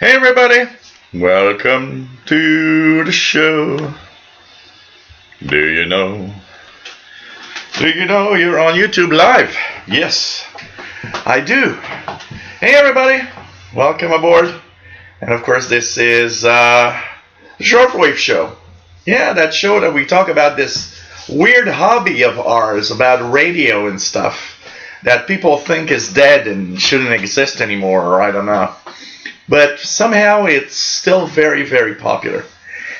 Hey everybody, welcome to the show. Do you know? Do you know you're on YouTube Live? Yes, I do. Hey everybody, welcome aboard. And of course this is the Shortwave show. Yeah, that show that we talk about this weird hobby of ours about radio and stuff that people think is dead and shouldn't exist anymore, or I don't know. But somehow it's still very, very popular.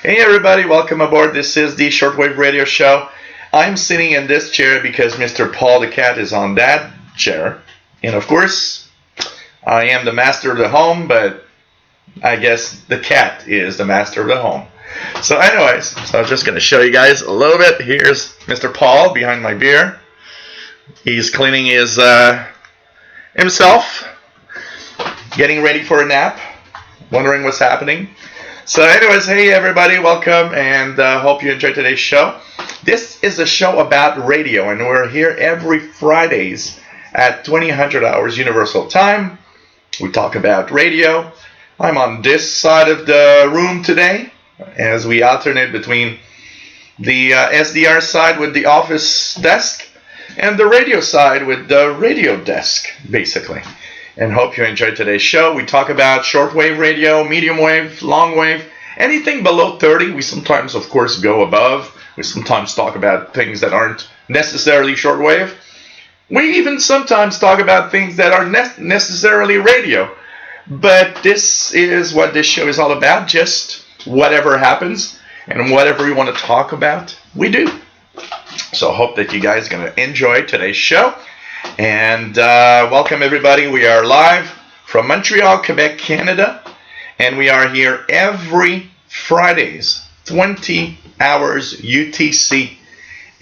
Hey everybody, welcome aboard. This is the Shortwave Radio Show. I'm sitting in this chair because Mr. Paul the Cat is on that chair. And of course, I am the master of the home, but I guess the cat is the master of the home. So anyways, I'm just going to show you guys a little bit. Here's Mr. Paul behind my beer. He's cleaning his himself. Getting ready for a nap, wondering what's happening. So anyways, hey everybody, welcome, and hope you enjoyed today's show. This is a show about radio, and we're here every Fridays at 2000 hours Universal Time. We talk about radio. I'm on this side of the room today, as we alternate between the SDR side with the office desk, and the radio side with the radio desk, basically. And hope you enjoyed today's show. We talk about shortwave radio, medium wave, long wave, anything below 30. We sometimes, of course, go above. We sometimes talk about things that aren't necessarily shortwave. We even sometimes talk about things that aren't necessarily radio. But this is what this show is all about. Just whatever happens and whatever we want to talk about, we do. So I hope that you guys are going to enjoy today's show. And welcome everybody. We are live from Montreal, Quebec, Canada, and we are here every Fridays, 20 hours UTC,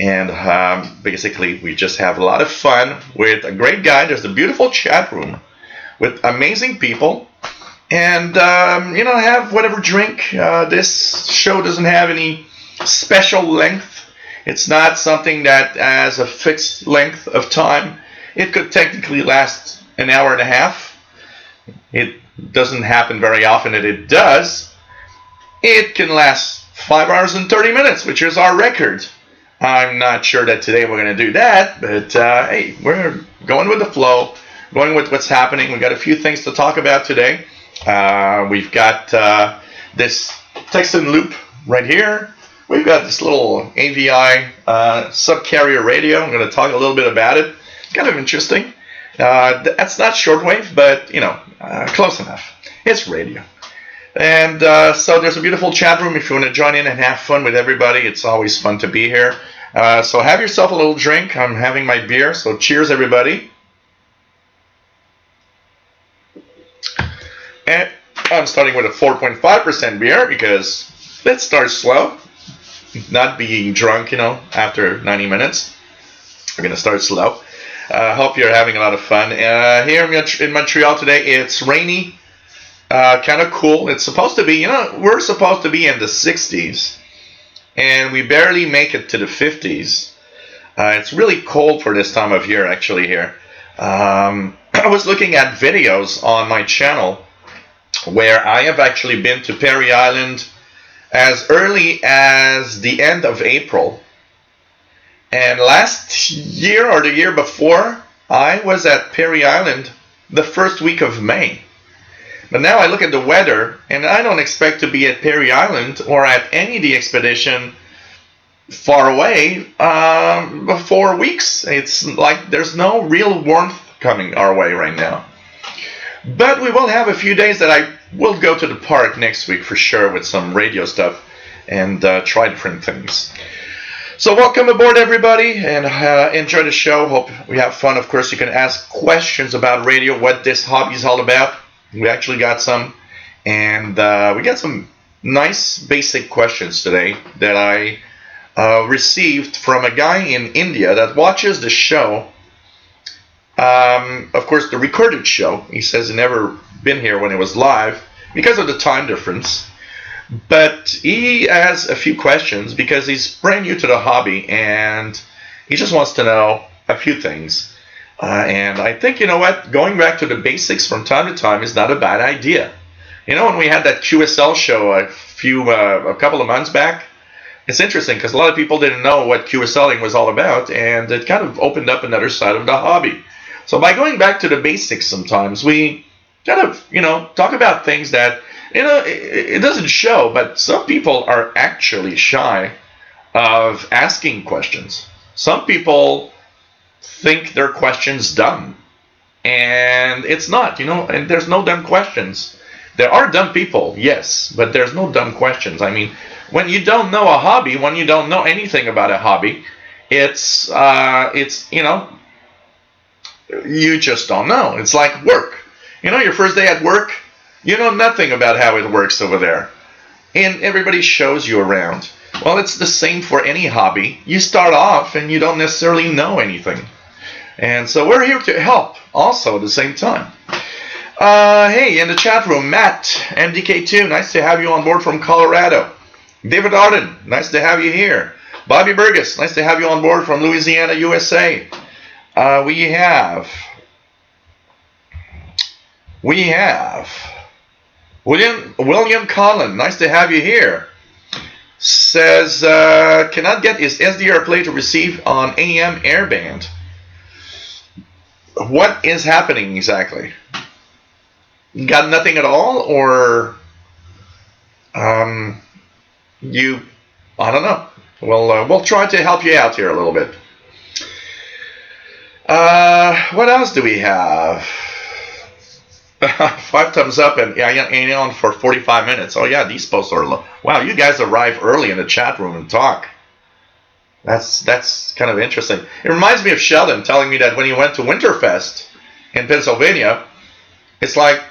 and basically we just have a lot of fun with a great guy. There's a beautiful chat room with amazing people, and have whatever drink. This show doesn't have any special length. It's not something that has a fixed length of time. It could technically last an hour and a half. It doesn't happen very often that it does. It can last 5 hours and 30 minutes, which is our record. I'm not sure that today we're going to do that, but hey, we're going with the flow, going with what's happening. We've got a few things to talk about today. We've got this Texan loop right here. We've got this little AVI subcarrier radio. I'm going to talk a little bit about it. Kind of interesting. That's not shortwave, but close enough. It's radio. And so there's a beautiful chat room if you want to join in and have fun with everybody. It's always fun to be here. So have yourself a little drink. I'm having my beer, so cheers everybody. And I'm starting with a 4.5% beer because let's start slow. Not being drunk, after 90 minutes. We're going to start slow. Hope you're having a lot of fun. Here in Montreal today, it's rainy, kind of cool. It's supposed to be, we're supposed to be in the 60s, and we barely make it to the 50s. It's really cold for this time of year, actually, here. I was looking at videos on my channel where I have actually been to Perry Island as early as the end of April. And last year or the year before, I was at Perry Island the first week of May. But now I look at the weather, and I don't expect to be at Perry Island or at any of the expedition far away for 4 weeks. It's like there's no real warmth coming our way right now. But we will have a few days that I will go to the park next week for sure with some radio stuff and try different things. So welcome aboard everybody, and enjoy the show. Hope we have fun. Of course, you can ask questions about radio, what this hobby is all about. We actually got some, and we got some nice basic questions today that I received from a guy in India that watches the show. Of course, the recorded show. He says he never been here when it was live because of the time difference. But he has a few questions because he's brand new to the hobby and he just wants to know a few things. And I think, going back to the basics from time to time is not a bad idea. When we had that QSL show a couple of months back, it's interesting because a lot of people didn't know what QSLing was all about, and it kind of opened up another side of the hobby. So by going back to the basics, sometimes we kind of, talk about things that, it doesn't show, but some people are actually shy of asking questions. Some people think their question's dumb, and it's not, and there's no dumb questions. There are dumb people, yes, but there's no dumb questions. I mean, when you don't know a hobby, when you don't know anything about a hobby, it's you just don't know. It's like work. Your first day at work, you know nothing about how it works over there, and everybody shows you around. Well, it's the same for any hobby. You start off and you don't necessarily know anything. And so we're here to help also at the same time. Hey, in the chat room, Matt, MDK2, nice to have you on board from Colorado. David Arden, nice to have you here. Bobby Burgess, nice to have you on board from Louisiana, USA. We have William Collin, nice to have you here. Says, cannot get his SDR play to receive on AM airband. What is happening exactly? Got nothing at all, or I don't know. Well, we'll try to help you out here a little bit. What else do we have? 5 thumbs up and on for 45 minutes. Oh yeah, these posts are low. Wow, you guys arrive early in the chat room and talk. That's kind of interesting. It reminds me of Sheldon telling me that when he went to Winterfest in Pennsylvania, it's like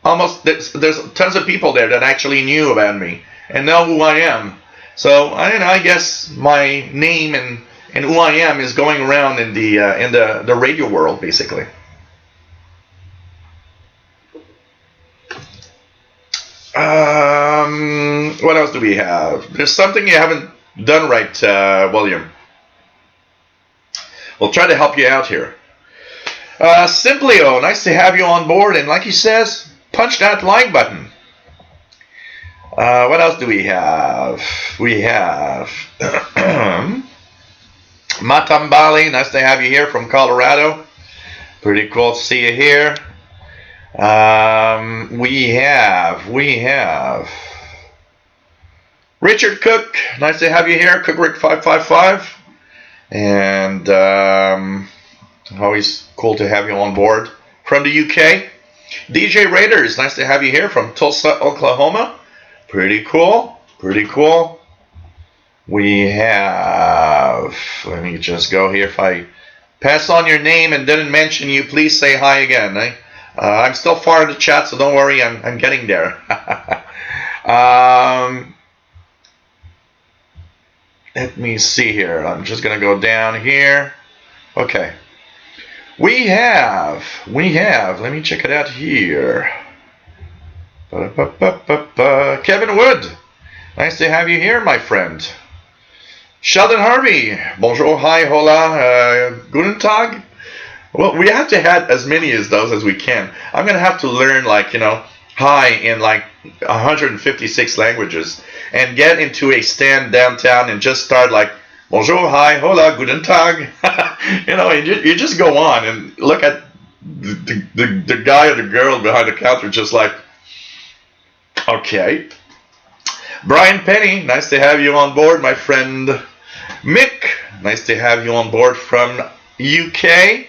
almost there's tons of people there that actually knew about me and know who I am. So I guess my name and who I am is going around in the radio world basically. What else do we have? There's something you haven't done right, William. We'll try to help you out here. Simplio, nice to have you on board. And like he says, punch that like button. What else do we have? We have Matambali, nice to have you here from Colorado. Pretty cool to see you here. We have Richard Cook, nice to have you here, CookRick555, and always cool to have you on board from the UK. DJ Raiders, nice to have you here from Tulsa, Oklahoma. Pretty cool, pretty cool. We have, let me just go here. If I pass on your name and didn't mention you, please say hi again. I'm still far in the chat, so don't worry, I'm getting there. Let me see here. I'm just going to go down here. Okay. We have, let me check it out here. Kevin Wood, nice to have you here, my friend. Sheldon Harvey, bonjour, hi, hola, guten tag. Well, we have to have as many as those as we can. I'm going to have to learn, hi in 156 languages and get into a stand downtown and just start bonjour, hi, hola, guten tag. And you just go on and look at the guy or the girl behind the counter just okay. Brian Penny, nice to have you on board, my friend. Mick, nice to have you on board from UK.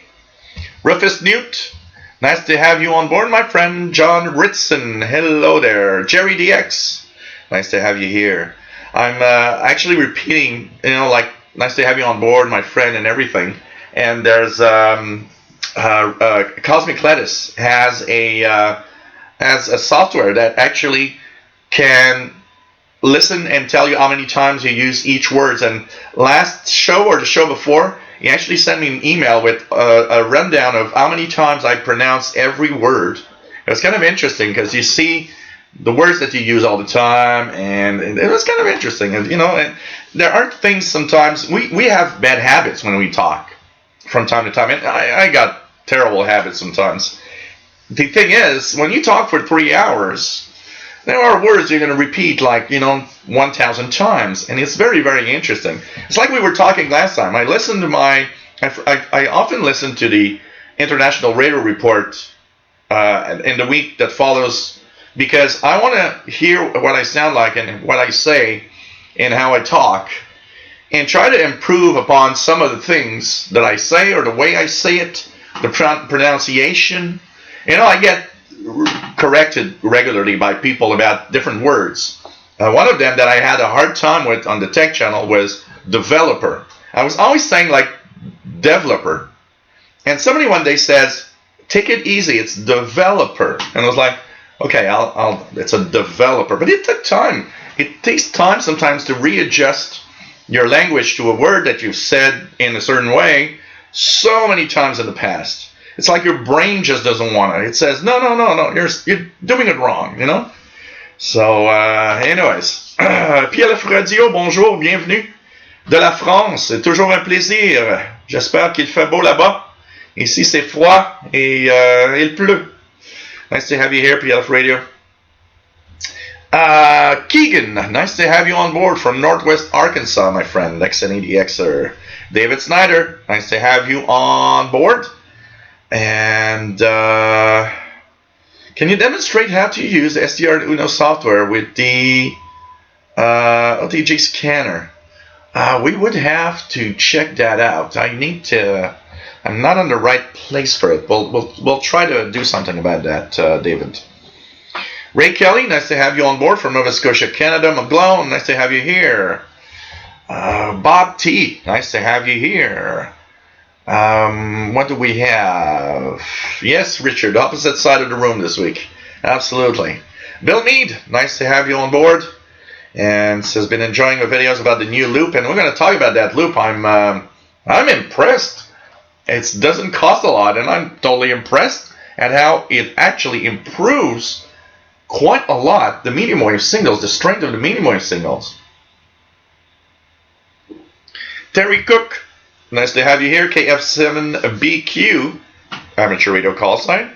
Rufus Newt, nice to have you on board, my friend. John Ritson, hello there. Jerry DX, nice to have you here. I'm actually repeating, nice to have you on board, my friend, and everything. And there's Cosmic Lettuce has a software that actually can listen and tell you how many times you use each word. And last show or the show before, he actually sent me an email with a rundown of how many times I pronounce every word. It was kind of interesting because you see the words that you use all the time, and it was kind of interesting. And there are things sometimes, we have bad habits when we talk from time to time. And I got terrible habits sometimes. the thing is, when you talk for 3 hours, there are words you're going to repeat like, 1,000 times. And it's very, very interesting. It's like we were talking last time. I often listen to the International Radio Report in the week that follows because I want to hear what I sound like and what I say and how I talk and try to improve upon some of the things that I say or the way I say it, the pronunciation. I get corrected regularly by people about different words. One of them that I had a hard time with on the tech channel was developer. I was always saying like developer. And somebody one day says, take it easy, it's developer. And I was like, okay, it's a developer. But it took time. It takes time sometimes to readjust your language to a word that you've said in a certain way so many times in the past. It's like your brain just doesn't want it. It says, no, you're doing it wrong, So, anyways. PLF Radio, bonjour, bienvenue. De la France, c'est toujours un plaisir. J'espère qu'il fait beau là-bas. Ici, c'est froid et il pleut. Nice to have you here, PLF Radio. Keegan, nice to have you on board from Northwest Arkansas, my friend, XN80Xer. David Snyder, nice to have you on board. And can you demonstrate how to use the SDR software with the OTG scanner? We would have to check that out. I'm not in the right place for it. We'll try to do something about that, David. Ray Kelly, nice to have you on board from Nova Scotia, Canada. McGlone, nice to have you here. Bob T, nice to have you here. What do we have? Yes, Richard, opposite side of the room this week. Absolutely. Bill Mead, nice to have you on board. And has been enjoying the videos about the new loop. And we're going to talk about that loop. I'm impressed. It doesn't cost a lot. And I'm totally impressed at how it actually improves quite a lot the medium wave signals, the strength of the medium wave signals. Terry Cook, nice to have you here. KF7BQ, amateur radio call sign.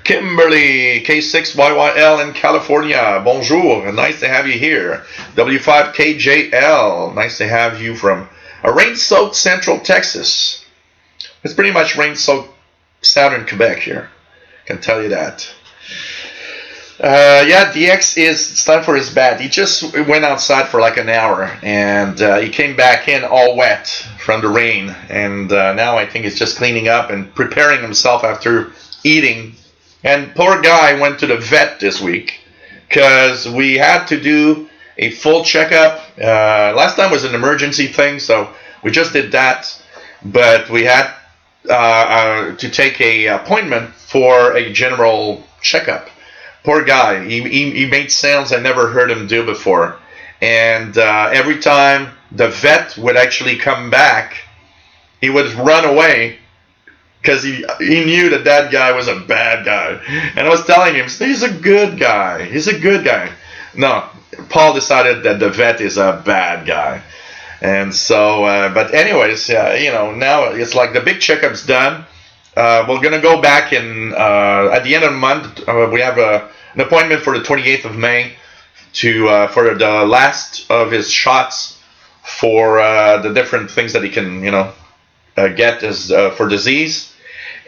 Kimberly, K6YYL in California, bonjour, nice to have you here. W5KJL, nice to have you from a rain-soaked central Texas. It's pretty much rain-soaked southern Quebec here, I can tell you that. Yeah, DX it's time for his bath. He just went outside for like an hour and he came back in all wet from the rain, and now I think he's just cleaning up and preparing himself after eating. And poor guy went to the vet this week because we had to do a full checkup. Last time was an emergency thing, so we just did that, but we had to take a appointment for a general checkup. Poor guy. He made sounds I never heard him do before. And every time the vet would actually come back, he would run away because he knew that guy was a bad guy. And I was telling him, he's a good guy. He's a good guy. No, Paul decided that the vet is a bad guy. And so, but anyways, now it's like the big checkup's done. We're going to go back in at the end of the month. We have an appointment for the 28th of May for the last of his shots for the different things that he can, get as for disease.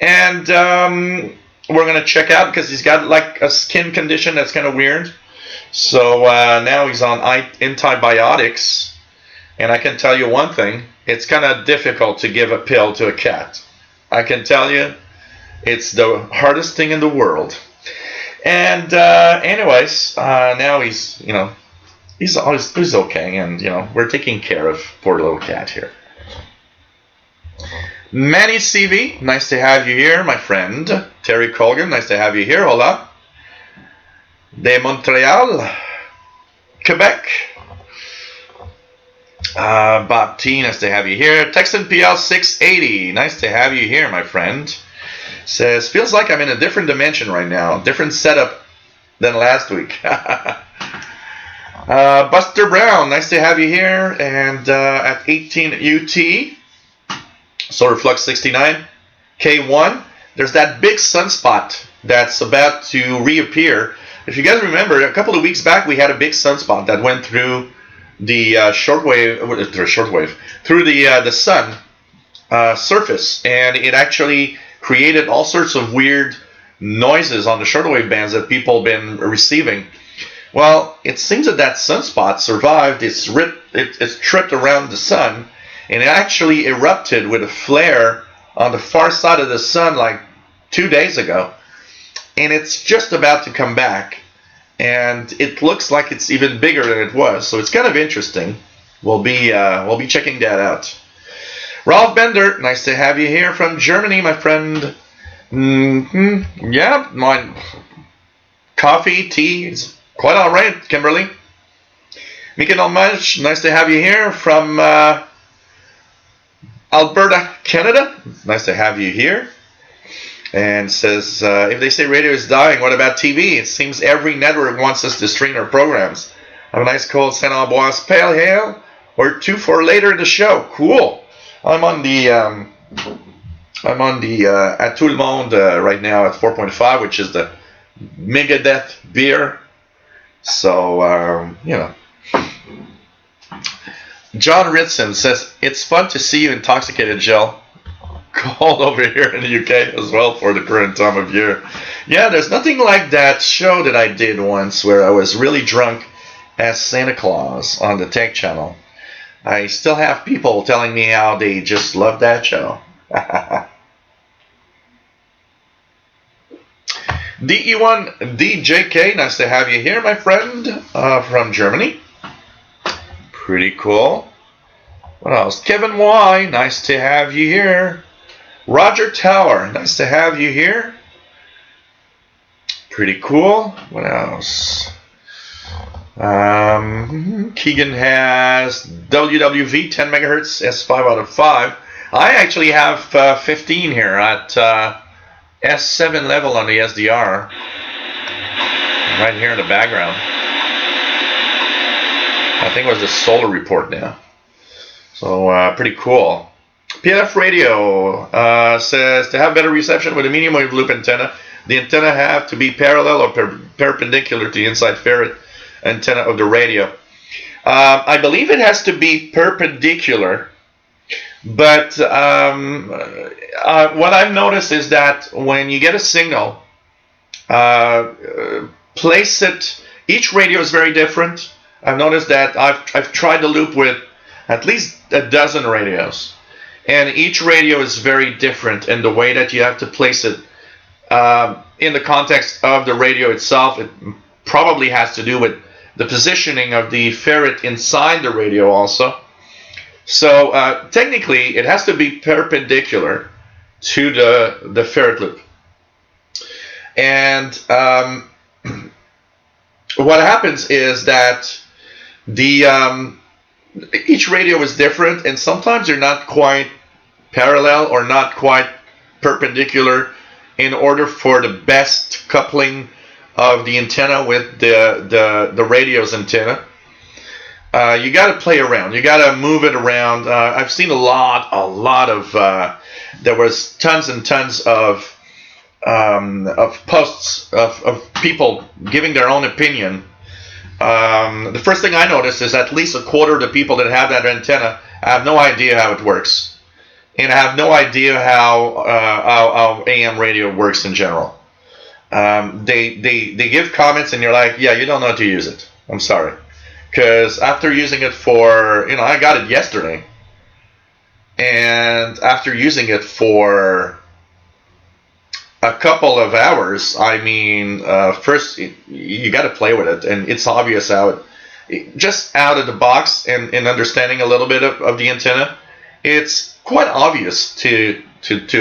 And we're going to check out because he's got like a skin condition that's kind of weird. So now he's on antibiotics. And I can tell you one thing, it's kind of difficult to give a pill to a cat. I can tell you, it's the hardest thing in the world. And anyways, now he's okay, and we're taking care of poor little cat here. Manny CV, nice to have you here, my friend. Terry Colgan, nice to have you here. Hola. De Montreal, Quebec. Bob T, nice to have you here. Texan PL 680, nice to have you here, my friend. Says, feels like I'm in a different dimension right now, different setup than last week. Buster Brown, nice to have you here. And at 18 UT, Solar Flux 69, K1, there's that big sunspot that's about to reappear. If you guys remember, a couple of weeks back we had a big sunspot that went through the through the sun surface, and it actually created all sorts of weird noises on the shortwave bands that people have been receiving. Well, it seems that that sunspot survived. It's tripped around the sun, and it actually erupted with a flare on the far side of the sun like 2 days ago, and it's just about to come back, and it looks like it's even bigger than it was. So it's kind of interesting. We'll be checking that out. Ralph Bender, nice to have you here from Germany, my friend. Yeah, my coffee, tea is quite all right, Kimberly. Mika Dolmaj, nice to have you here from Alberta, Canada. Nice to have you here. And says, if they say radio is dying, what about TV? It seems every network wants us to stream their programs. Have a nice cold Saint Amboise Pale Ale or 2 for later in the show. Cool. I'm on the at Tout le Monde right now at 4.5, which is the Megadeth beer. So you know. John Ritson says it's fun to see you intoxicated, Jill. Cold over here in the UK as well for the current time of year. Yeah, there's nothing like that show that I did once where I was really drunk as Santa Claus on the Tech Channel. I still have people telling me how they just love that show. DE1 DJK, nice to have you here, my friend, from Germany. Pretty cool. What else? Kevin Y, nice to have you here. Roger Tower, nice to have you here. Pretty cool. What else? Keegan has WWV 10 megahertz S5 out of 5. I actually have 15 here at S7 level on the SDR. Right here in the background. I think it was the solar report now. So pretty cool. PF Radio says to have better reception with a medium wave loop antenna, the antenna have to be parallel or perpendicular to the inside ferret antenna of the radio. I believe it has to be perpendicular, but what I've noticed is that when you get a signal, place it. Each radio is very different. I've noticed that I've tried the loop with at least a dozen radios, and each radio is very different in the way that you have to place it in the context of the radio itself. It probably has to do with the positioning of the ferret inside the radio also. So technically it has to be perpendicular to the ferret loop. And what happens is that each radio is different, and sometimes they're not quite parallel or not quite perpendicular in order for the best coupling of the antenna with the radio's antenna. You got to play around. You got to move it around. I've seen a lot of. There was tons and tons of posts of people giving their own opinion. The first thing I noticed is at least a quarter of the people that have that antenna have no idea how it works, and have no idea how AM radio works in general. They give comments, and you're like, yeah, you don't know how to use it. I'm sorry. Because after using it for, I got it yesterday. And after using it for a couple of hours, first you got to play with it. And it's obvious how just out of the box and understanding a little bit of the antenna, it's quite obvious to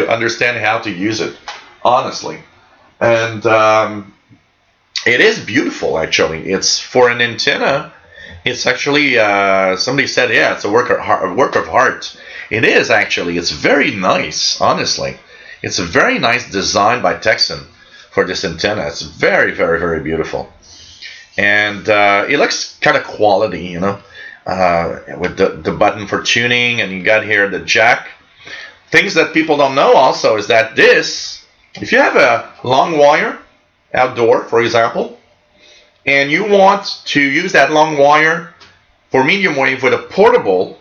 understand how to use it, honestly. And it is beautiful, actually. It's for an antenna. It's actually, somebody said, yeah, it's a work of art. It is, actually. It's very nice, honestly. It's a very nice design by Texan for this antenna. It's very, very, very beautiful. And it looks kind of quality, with the button for tuning, and you got here the jack. Things that people don't know also is that this If you have a long wire outdoor, for example, and you want to use that long wire for medium wave with a portable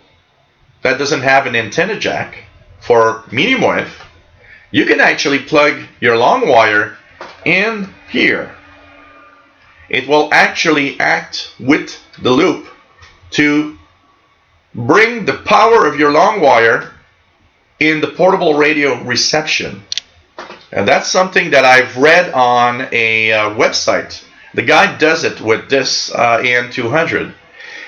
that doesn't have an antenna jack for medium wave, you can actually plug your long wire in here. It will actually act with the loop to bring the power of your long wire in the portable radio reception. And that's something that I've read on a website. The guy does it with this AN200,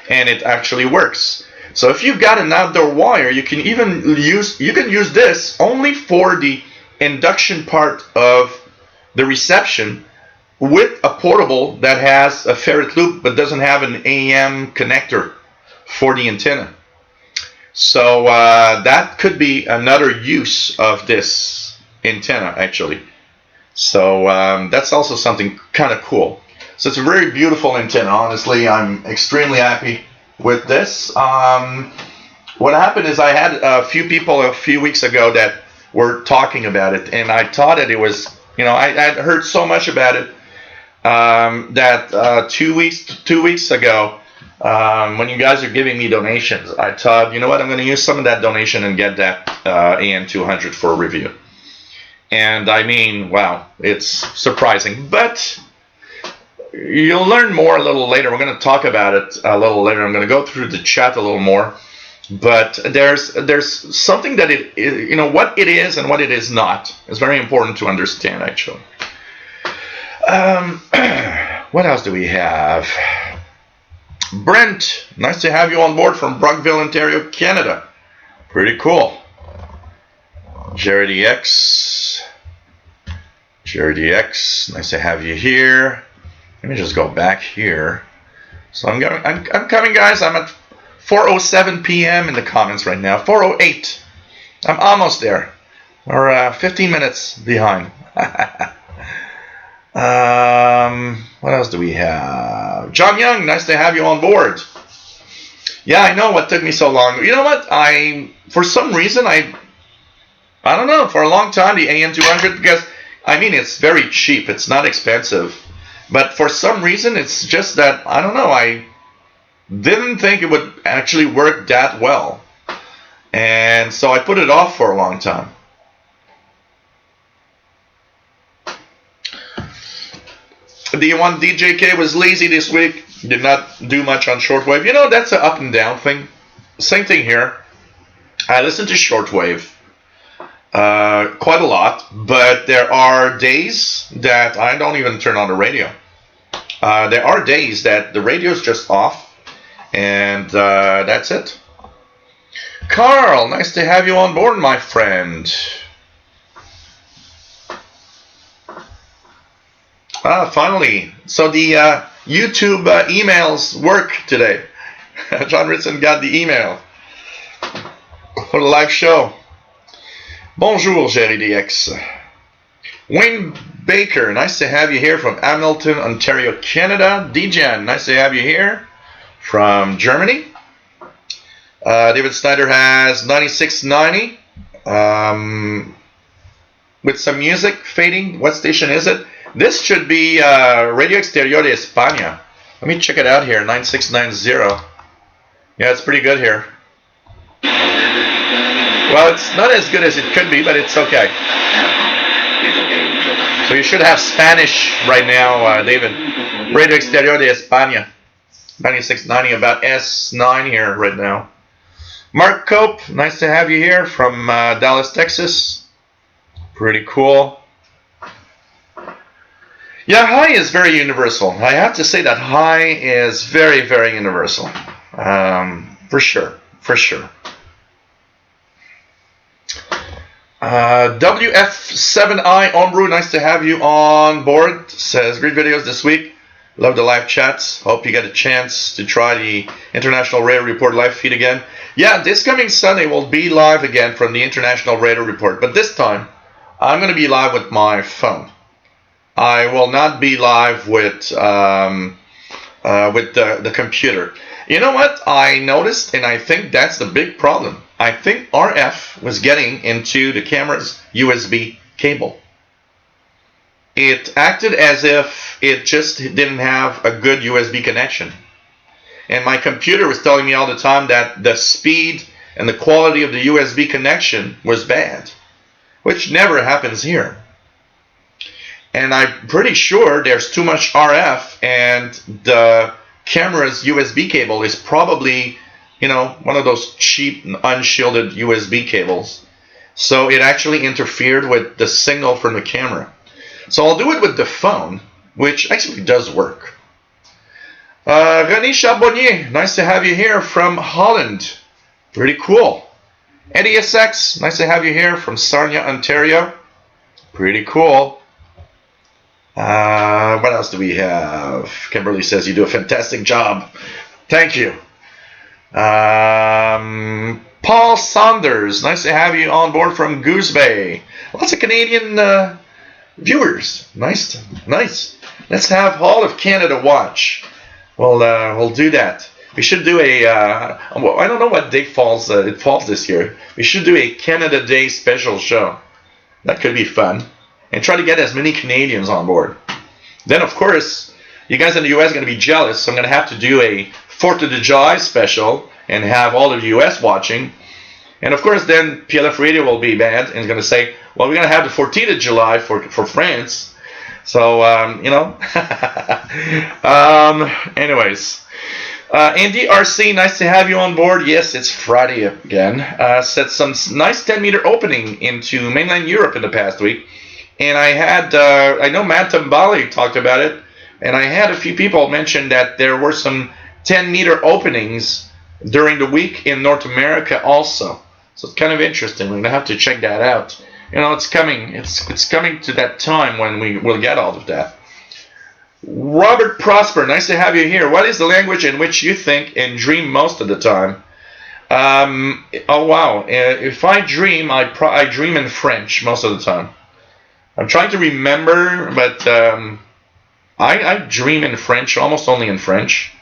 and it actually works. So if you've got an outdoor wire, you can use this only for the induction part of the reception with a portable that has a ferrite loop but doesn't have an AM connector for the antenna. So that could be another use of this antenna, actually. So that's also something kind of cool. So it's a very beautiful antenna. Honestly, I'm extremely happy with this. What happened is I had a few people a few weeks ago that were talking about it, and I thought that it was, I had heard so much about it that 2 weeks ago, when you guys are giving me donations, I thought, you know what, I'm going to use some of that donation and get that AN200 for a review. And I mean, wow, it's surprising, but you'll learn more a little later. We're going to talk about it a little later. I'm going to go through the chat a little more, but there's something that what it is and what it is not is very important to understand, actually. What else do we have? Brent, nice to have you on board from Brockville, Ontario, Canada. Pretty cool. Jerry DX, nice to have you here. Let me just go back here. So I'm coming, guys. I'm at 4:07 p.m. in the comments right now. 4:08. I'm almost there. We're 15 minutes behind. What else do we have? John Young, nice to have you on board. Yeah, I know what took me so long. You know what? For some reason, I don't know, for a long time, the AN200, because, I mean, it's very cheap. It's not expensive. But for some reason, it's just that, I don't know, I didn't think it would actually work that well. And so I put it off for a long time. The one DJK was lazy this week, did not do much on shortwave. That's an up and down thing. Same thing here. I listen to shortwave quite a lot, but there are days that I don't even turn on the radio. There are days that the radio's just off, and that's it. Carl, nice to have you on board, my friend. Finally. So the YouTube emails work today. John Ritson got the email for the live show. Bonjour, Jerry DX. Wayne Baker, nice to have you here from Hamilton, Ontario, Canada. Dejan, nice to have you here from Germany. David Snyder has 9690 with some music fading. What station is it? This should be Radio Exterior de España. Let me check it out here, 9690. Yeah, it's pretty good here. Well, it's not as good as it could be, but it's okay. So you should have Spanish right now, David. Radio Exterior de España. 9690, about S9 here right now. Mark Cope, nice to have you here from Dallas, Texas. Pretty cool. Yeah, high is very universal. I have to say that high is very, very universal. For sure. WF7I Omru, nice to have you on board. Says, great videos this week. Love the live chats. Hope you get a chance to try the International Radar Report live feed again. Yeah, this coming Sunday we'll be live again from the International Radar Report. But this time, I'm going to be live with my phone. I will not be live with the computer. You know what I noticed, and I think that's the big problem. I think RF was getting into the camera's USB cable. it acted as if it just didn't have a good USB connection. And my computer was telling me all the time that the speed and the quality of the USB connection was bad, which never happens here. And I'm pretty sure there's too much RF, and the camera's USB cable is probably, one of those cheap, unshielded USB cables. So it actually interfered with the signal from the camera. So I'll do it with the phone, which actually does work. René Charbonnier, nice to have you here from Holland. Pretty cool. Eddie SX, nice to have you here from Sarnia, Ontario. Pretty cool. What else do we have? Kimberly says you do a fantastic job. Thank you. Paul Saunders, nice to have you on board from Goose Bay. Lots of Canadian viewers. Nice. Let's have all of Canada watch. We'll do that. We should do a. I don't know what day falls. It falls this year. We should do a Canada Day special show. That could be fun, and try to get as many Canadians on board. Then, of course, you guys in the U.S. are going to be jealous. So I'm going to have to do a 4th of July special and have all of the U.S. watching. And of course, then PLF Radio will be mad and is going to say, well, we're going to have the 14th of July for France. So, anyways. Andy RC, nice to have you on board. Yes, it's Friday again. Set some nice 10-meter opening into mainland Europe in the past week. And I had, I know Matt Tambali talked about it, and I had a few people mention that there were some 10-meter openings during the week in North America also. So it's kind of interesting. We're going to have to check that out. It's coming. It's coming to that time when we will get all of that. Robert Prosper, nice to have you here. What is the language in which you think and dream most of the time? Oh wow! If I dream, I dream in French most of the time. I'm trying to remember, but I dream in French, almost only in French.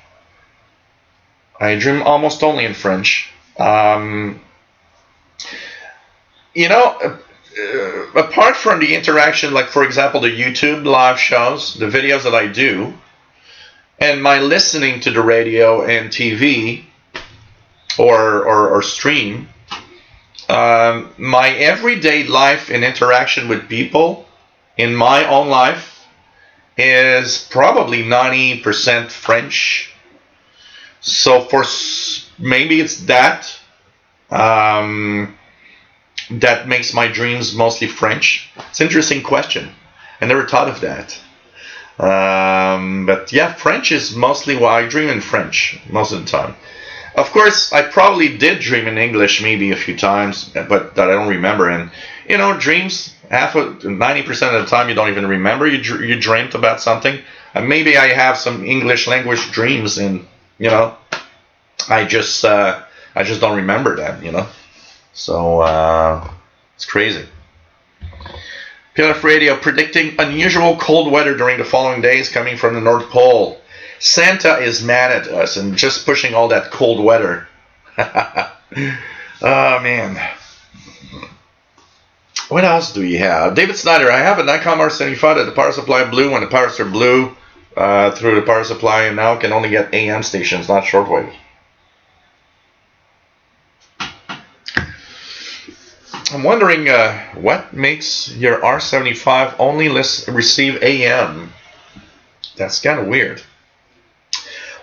I dream almost only in French. Apart from the interaction, like for example the YouTube live shows, the videos that I do, and my listening to the radio and TV or stream, my everyday life and interaction with people in my own life is probably 90% French. So maybe it's that. That makes my dreams mostly French. It's an interesting question. I never thought of that. But yeah, French is mostly why I dream in French most of the time. Of course, I probably did dream in English maybe a few times, but that I don't remember. And dreams, 90% of the time you don't even remember you dreamt about something. And maybe I have some English language dreams, and I just don't remember them. So it's crazy. PLF Radio predicting unusual cold weather during the following days coming from the North Pole. Santa is mad at us and just pushing all that cold weather. Oh man. What else do we have? David Snyder, I have a Nikon R75 that the power supply blew when the powers are blue through the power supply, and now can only get AM stations, not shortwave. I'm wondering what makes your R75 only receive AM. That's kind of weird.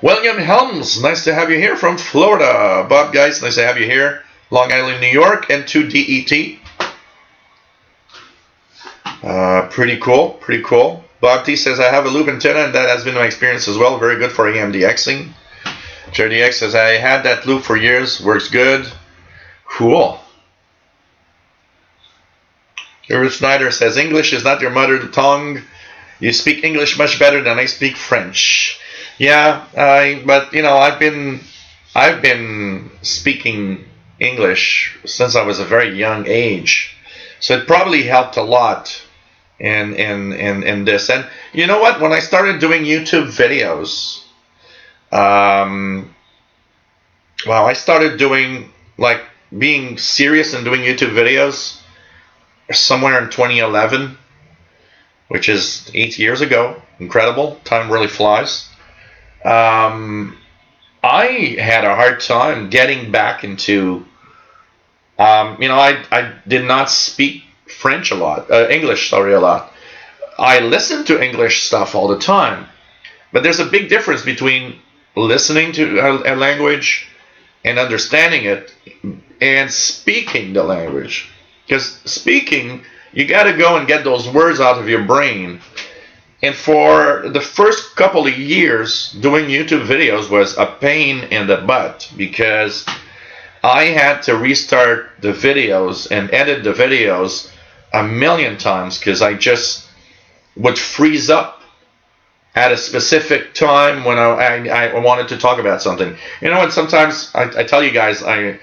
William Helms, nice to have you here from Florida. Bob Geis, nice to have you here. Long Island, New York, and to DET. Pretty cool. Bob T says, I have a loop antenna, and that has been my experience as well. Very good for AM DXing. JDX says, I had that loop for years. Works good. Cool. David Snyder says, English is not your mother tongue. You speak English much better than I speak French. Yeah, but I've been speaking English since I was a very young age, so it probably helped a lot in this. And you know what? When I started doing YouTube videos, I started doing being serious and doing YouTube videos somewhere in 2011, which is 8 years ago. Incredible. Time really flies. I had a hard time getting back into, I did not speak French a lot, English, sorry, a lot. I listened to English stuff all the time, but there's a big difference between listening to a language and understanding it and speaking the language. Because speaking, you got to go and get those words out of your brain. And for the first couple of years, doing YouTube videos was a pain in the butt because I had to restart the videos and edit the videos a million times because I just would freeze up at a specific time when I wanted to talk about something. You know, and sometimes I tell you guys I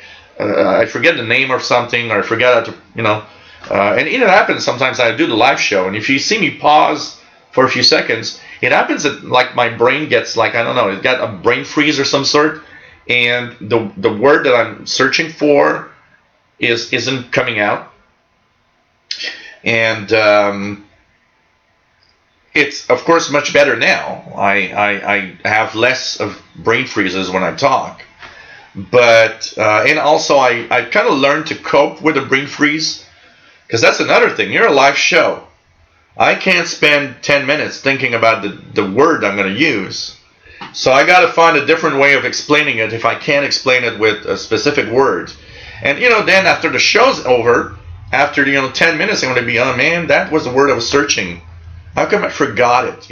forget the name of something, or I forget how to, and it happens sometimes. I do the live show, and if you see me pause for a few seconds, it happens that like my brain gets like, I don't know, it got a brain freeze or some sort, and the word that I'm searching for isn't coming out, and it's of course much better now. I have less of brain freezes when I talk, but and also I kind of learned to cope with a brain freeze, because that's another thing. You're a live show. I can't spend 10 minutes thinking about the word I'm going to use. So I got to find a different way of explaining it if I can't explain it with a specific word. And then after the show's over, after 10 minutes, I'm going to be, oh man, that was the word I was searching. How come I forgot it?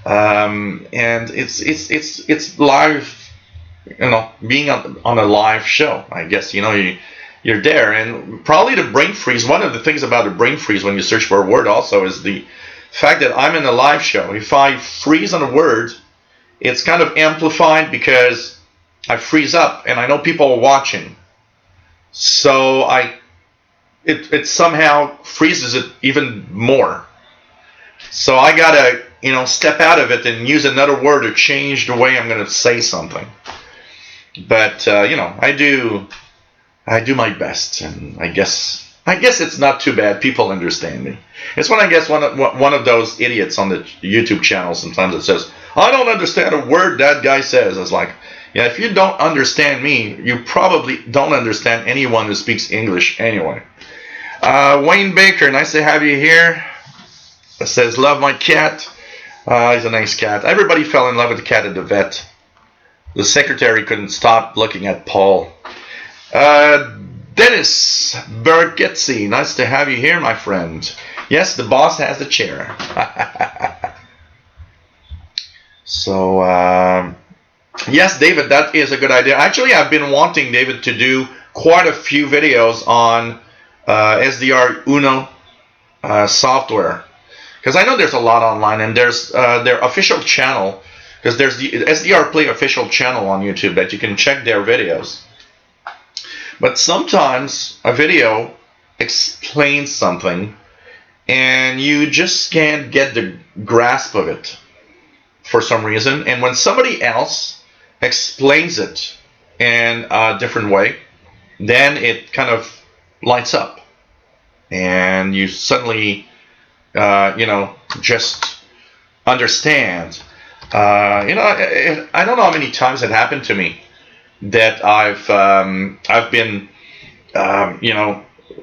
And it's live, being on a live show. I guess you're there, and probably the brain freeze. One of the things about the brain freeze when you search for a word also is the fact that I'm in a live show. If I freeze on a word, it's kind of amplified because I freeze up and I know people are watching. So it somehow freezes it even more. So I gotta step out of it and use another word to change the way I'm gonna say something. But I do my best, and I guess it's not too bad. People understand me. It's when I guess one of those idiots on the YouTube channel sometimes that says, I don't understand a word that guy says. It's like, yeah, if you don't understand me, you probably don't understand anyone who speaks English anyway. Wayne Baker, nice to have you here. It says, love my cat. He's a nice cat. Everybody fell in love with the cat at the vet. The secretary couldn't stop looking at Paul. Dennis Bergetsy, nice to have you here, my friend. Yes, the boss has the chair. So, yes, David, that is a good idea. Actually, I've been wanting David to do quite a few videos on SDR Uno software, because I know there's a lot online, and there's their official channel, because there's the SDR Play official channel on YouTube that you can check their videos. But sometimes a video explains something and you just can't get the grasp of it for some reason. And when somebody else explains it in a different way, then it kind of lights up. And you suddenly, just understand. I don't know how many times it happened to me that I've been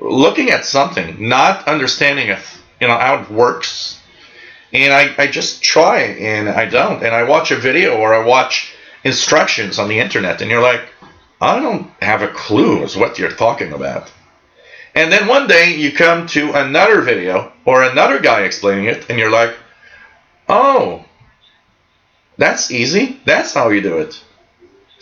looking at something, not understanding how it works, and I just try and I don't, and I watch a video or I watch instructions on the internet, and you're like, I don't have a clue as what you're talking about. And then one day you come to another video or another guy explaining it, and you're like, oh, that's easy, that's how you do it.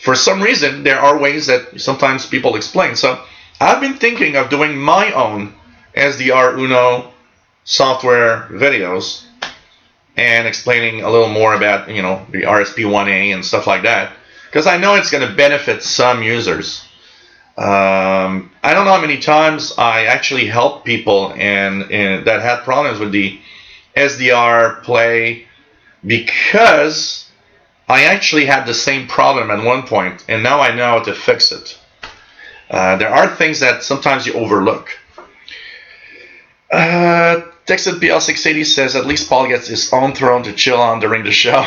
For some reason, there are ways that sometimes people explain. So I've been thinking of doing my own SDR Uno software videos and explaining a little more about, the RSP1A and stuff like that, because I know it's going to benefit some users. I don't know how many times I actually helped people and that had problems with the SDR Play, because I actually had the same problem at one point, and now I know how to fix it. There are things that sometimes you overlook. Texas PL680 says at least Paul gets his own throne to chill on during the show.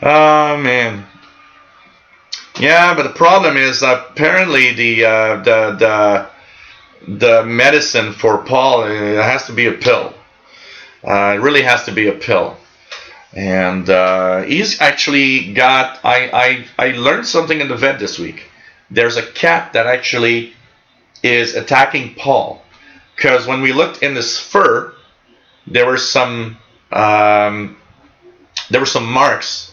Oh man. Yeah, but the problem is apparently the medicine for Paul, it has to be a pill. It really has to be a pill. And he's actually got. I learned something in the vet this week. There's a cat that actually is attacking Paul, because when we looked in his fur, there were some marks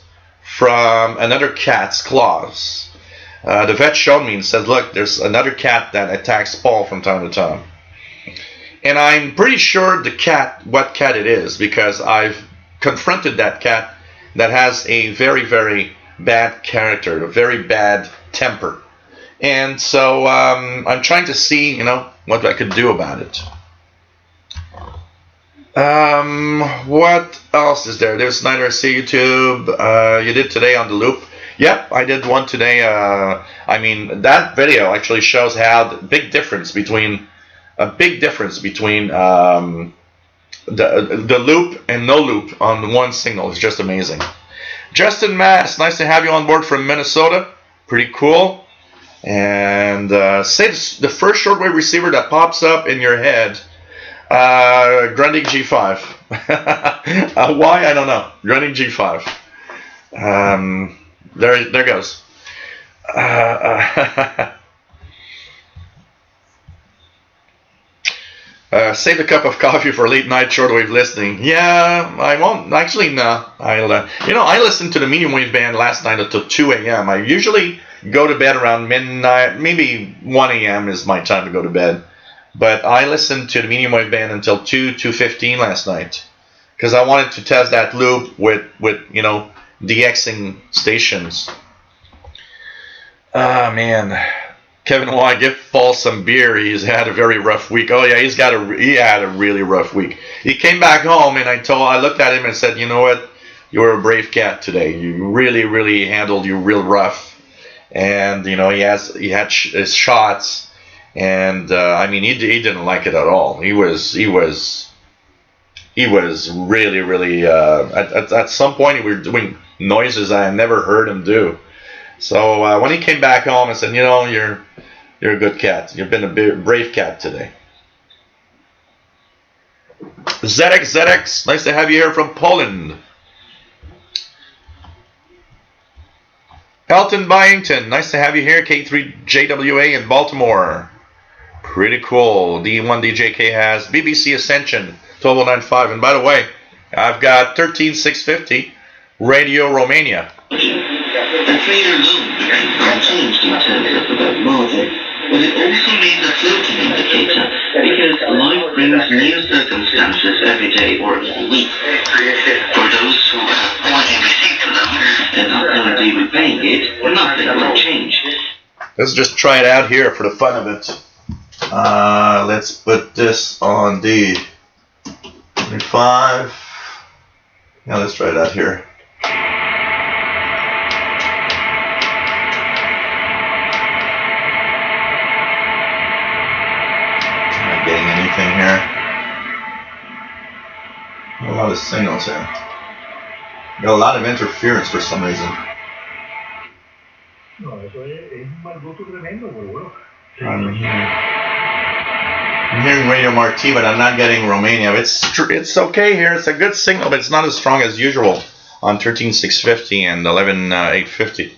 from another cat's claws. The vet showed me and said, "Look, there's another cat that attacks Paul from time to time." And I'm pretty sure what cat it is, because I've confronted that cat that has a very, very bad character, a very bad temper. And so I'm trying to see, what I could do about it. What else is there? There's Snyder, I see YouTube. You did today on the loop. Yep, I did one today. I mean, that video actually shows how the big difference between the loop and no loop on one signal is just amazing. Justin Mass, nice to have you on board from Minnesota. Pretty cool. And say the first shortwave receiver that pops up in your head, Grundig G5. Why? I don't know. Grundig G5. There goes. Save a cup of coffee for late night shortwave listening. Yeah, I won't. Actually, no. I listened to the medium wave band last night until 2 a.m. I usually go to bed around midnight. Maybe 1 a.m. is my time to go to bed. But I listened to the medium wave band until 2:15 last night, because I wanted to test that loop with DXing stations. Ah, man. Kevin White, give Paul some beer. He's had a very rough week. Oh yeah, he had a really rough week. He came back home, and I looked at him and said, you know what? You were a brave cat today. You really, really handled you real rough. And he had his shots, and he didn't like it at all. He was really, really. At some point, he was doing noises I never heard him do. So when he came back home, I said, you're a good cat. You've been a brave cat today. ZX, nice to have you here from Poland. Elton Byington, nice to have you here. K3JWA in Baltimore. Pretty cool. D1DJK has BBC Ascension 12095. And by the way, I've got 13650 Radio Romania. The trader alone unchanged in terms of the margin, but it also means a floating indicator, because life brings new circumstances every day or every week. For those who have already received them and are currently repaying it, nothing will change. Let's just try it out here for the fun of it. Let's put this on D25. Now let's try it out here. Anything here? A lot of signals here. Got a lot of interference for some reason. I'm hearing Radio Marti, but I'm not getting Romania. It's okay here. It's a good signal, but it's not as strong as usual on 13650 and 11850.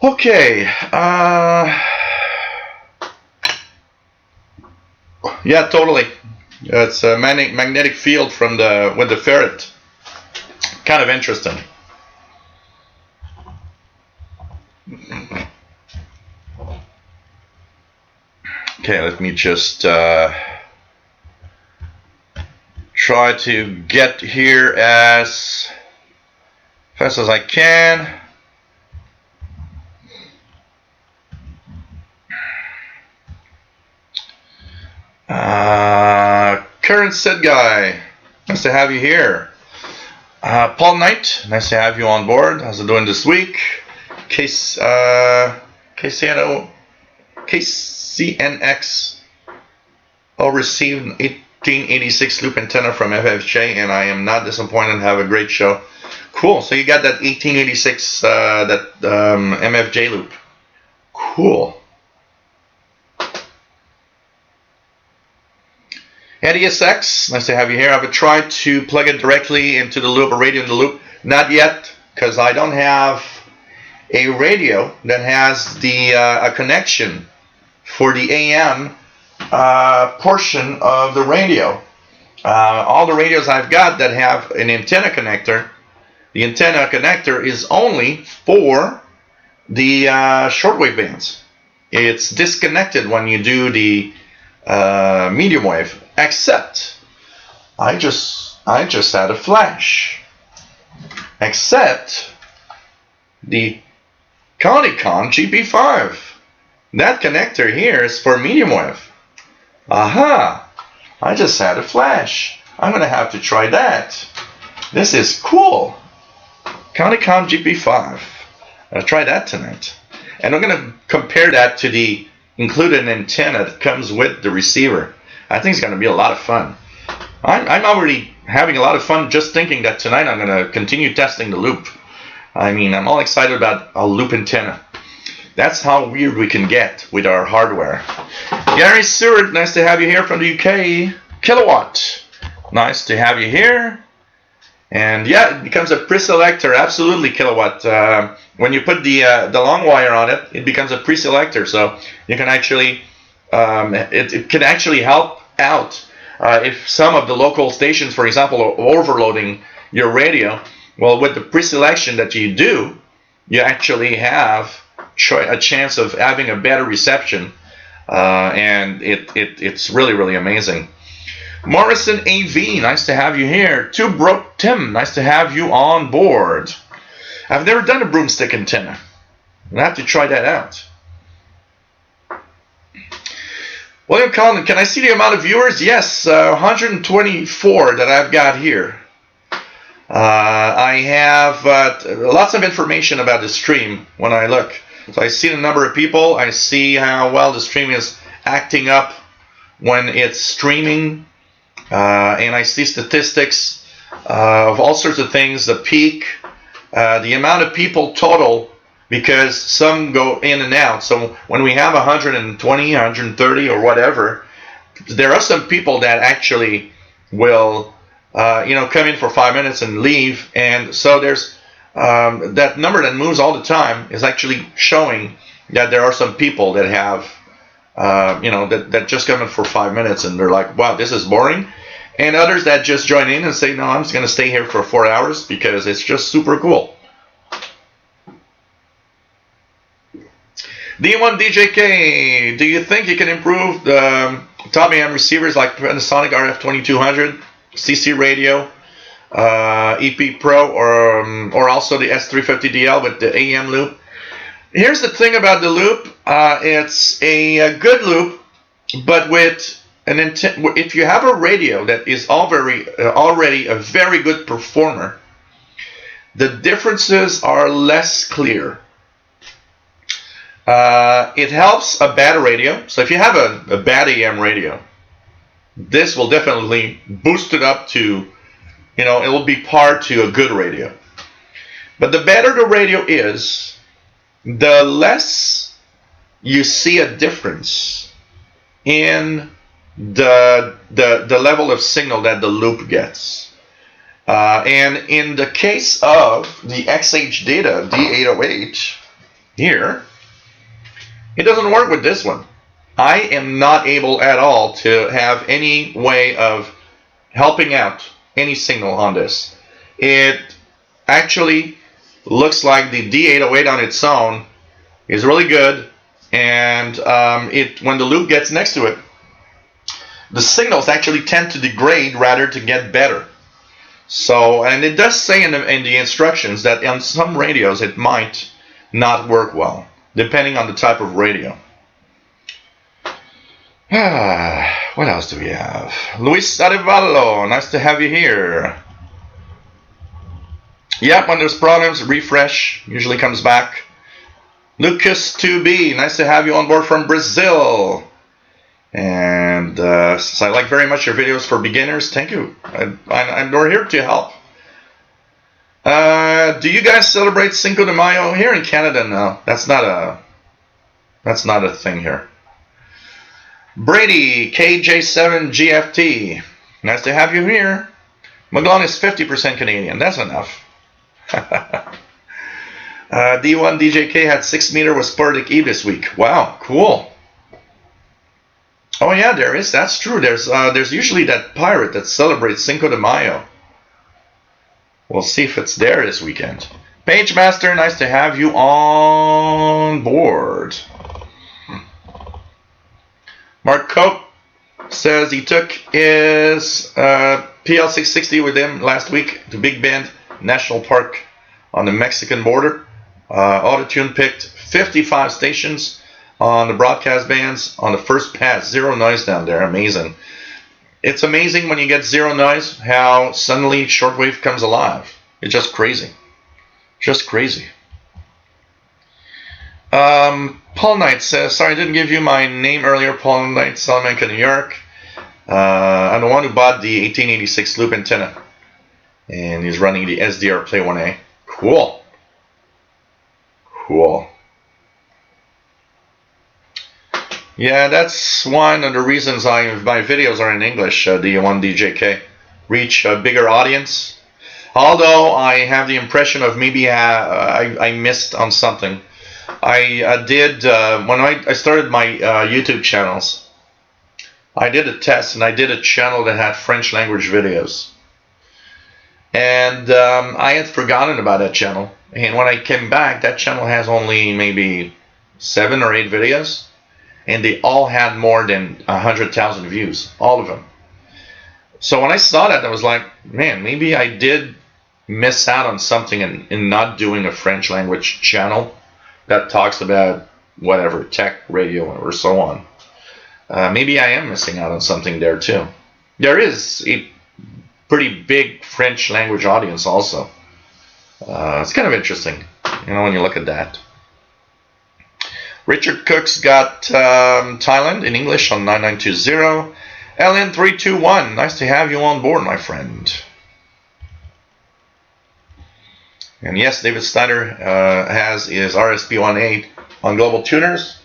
Okay. Yeah, totally. It's a magnetic field with the ferret. Kind of interesting. Okay, let me just try to get here as fast as I can. Current Sid guy, nice to have you here. Paul Knight, nice to have you on board. How's it doing this week? KCNX I'll receive an 1886 loop antenna from FFJ, and I am not disappointed. Have a great show. Cool. So you got that 1886 MFJ loop. Cool. Eddie SX, nice to have you here. I've tried to plug it directly into the loop, a radio in the loop. Not yet, because I don't have a radio that has the a connection for the AM portion of the radio. All the radios I've got that have an antenna connector, the antenna connector is only for the shortwave bands. It's disconnected when you do the medium wave. Except I just had a flash. Except the Conicon GP5. That connector here is for medium wave. Aha! I just had a flash. I'm gonna have to try that. This is cool. Conicon GP5. I'll try that tonight. And I'm gonna compare that to the included antenna that comes with the receiver. I think it's gonna be a lot of fun. I'm already having a lot of fun just thinking that tonight I'm gonna continue testing the loop. I mean, I'm all excited about a loop antenna. That's how weird we can get with our hardware. Gary Seward, nice to have you here from the UK. Kilowatt, nice to have you here. And yeah, it becomes a pre-selector, absolutely, Kilowatt. When you put the long wire on it, it becomes a pre-selector. So you can actually, it can actually help out if some of the local stations, for example, are overloading your radio. Well, with the pre-selection that you do, you actually have a chance of having a better reception, and it's really, really amazing. Morrison AV, nice to have you here. Two Broke Tim, nice to have you on board. I've never done a broomstick antenna. I'll have to try that out. William Collin, can I see the amount of viewers? Yes, 124 that I've got here. I have lots of information about the stream when I look. So I see the number of people. I see how well the stream is acting up when it's streaming. And I see statistics of all sorts of things, the peak, the amount of people total, because some go in and out. So when we have 120, 130 or whatever, there are some people that actually will come in for 5 minutes and leave. And so there's that number that moves all the time is actually showing that there are some people that have that just come in for 5 minutes and they're like, wow, this is boring. And others that just join in and say, no, I'm just going to stay here for 4 hours because it's just super cool. D1 DJK, do you think you can improve the top AM receivers like Panasonic RF2200, CC radio, EP Pro, or also the S350DL with the AM loop? Here's the thing about the loop. It's a good loop, but with if you have a radio that is already a very good performer, the differences are less clear. It helps a bad radio. So if you have a bad AM radio, this will definitely boost it up to, it will be par to a good radio. But the better the radio is, the less you see a difference in the level of signal that the loop gets. And in the case of the XH Data D808 here, it doesn't work with this one. I am not able at all to have any way of helping out any signal on this. It actually looks like the D808 on its own is really good, and when the loop gets next to it, the signals actually tend to degrade rather to get better. So, and it does say in the instructions that on some radios it might not work well, depending on the type of radio. What else do we have? Luis Arevallo, nice to have you here. Yep, when there's problems, refresh usually comes back. Lucas 2B, nice to have you on board from Brazil. And so I like very much your videos for beginners. Thank you. We're here to help. Do you guys celebrate Cinco de Mayo here in Canada? No, that's not a thing here. Brady KJ7GFT, nice to have you here. Maglon is 50% Canadian. That's enough. D1 DJK had 6 meter with Sporadic E this week. Wow, cool. Oh yeah, there is. That's true. There's usually that pirate that celebrates Cinco de Mayo. We'll see if it's there this weekend. Page Master, nice to have you on board. Mark Cope says he took his PL660 with him last week to Big Bend National Park on the Mexican border. Autotune picked 55 stations on the broadcast bands on the first pass. Zero noise down there. Amazing. It's amazing when you get zero noise how suddenly shortwave comes alive. It's just crazy. Just crazy. Paul Knight says, sorry I didn't give you my name earlier. Paul Knight, Salamanca, New York. I'm the one who bought the 1886 loop antenna. And he's running the SDR Play 1A. Cool. Cool. Yeah, that's one of the reasons my videos are in English, D1 DJK. Reach a bigger audience. Although I have the impression of maybe I missed on something. I did, when I started my YouTube channels, I did a test and I did a channel that had French language videos. And I had forgotten about that channel. And when I came back, that channel has only maybe 7 or 8 videos. And they all had more than 100,000 views, all of them. So when I saw that, I was like, man, maybe I did miss out on something in not doing a French language channel that talks about whatever, tech, radio, or so on. Maybe I am missing out on something there too. There is a pretty big French language audience also. It's kind of interesting, when you look at that. Richard Cook's got Thailand in English on 9920. LN321, nice to have you on board, my friend. And yes, David Snyder has his RSP18 on Global Tuners.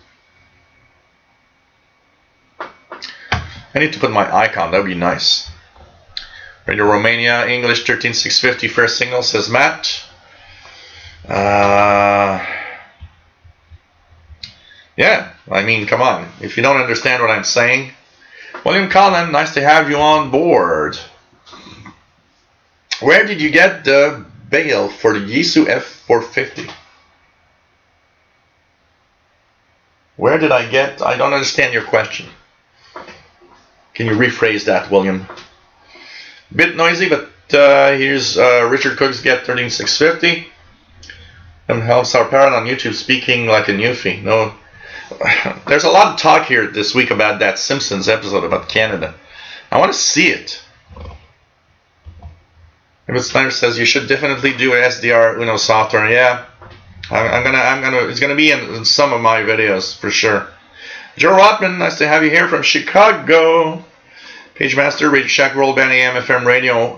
I need to put my icon, that would be nice. Radio Romania, English 13650, first signal, says Matt. Yeah, I mean, come on. If you don't understand what I'm saying. William Collin, nice to have you on board. Where did you get the bail for the Yisu F450? Where did I get? I don't understand your question. Can you rephrase that, William? Bit noisy, but here's Richard Cook's Get 13650. And helps our parent on YouTube speaking like a newfie. No. There's a lot of talk here this week about that Simpsons episode about Canada. I want to see it. David Snyder says you should definitely do an SDR Uno software. Yeah, it's gonna be in some of my videos for sure. Joe Rotman, nice to have you here from Chicago. Page Master, Radio Shack, Roll Band AM, FM radio,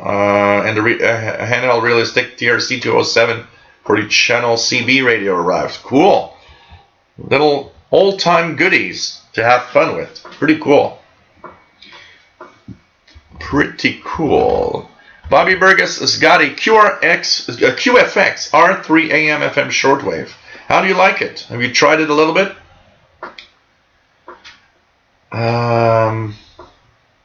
and the handheld realistic TRC 207 for the channel CB radio arrived. Cool. Little old-time goodies to have fun with. Pretty cool. Pretty cool. Bobby Burgess has got a QFX R3 AM FM shortwave. How do you like it? Have you tried it a little bit?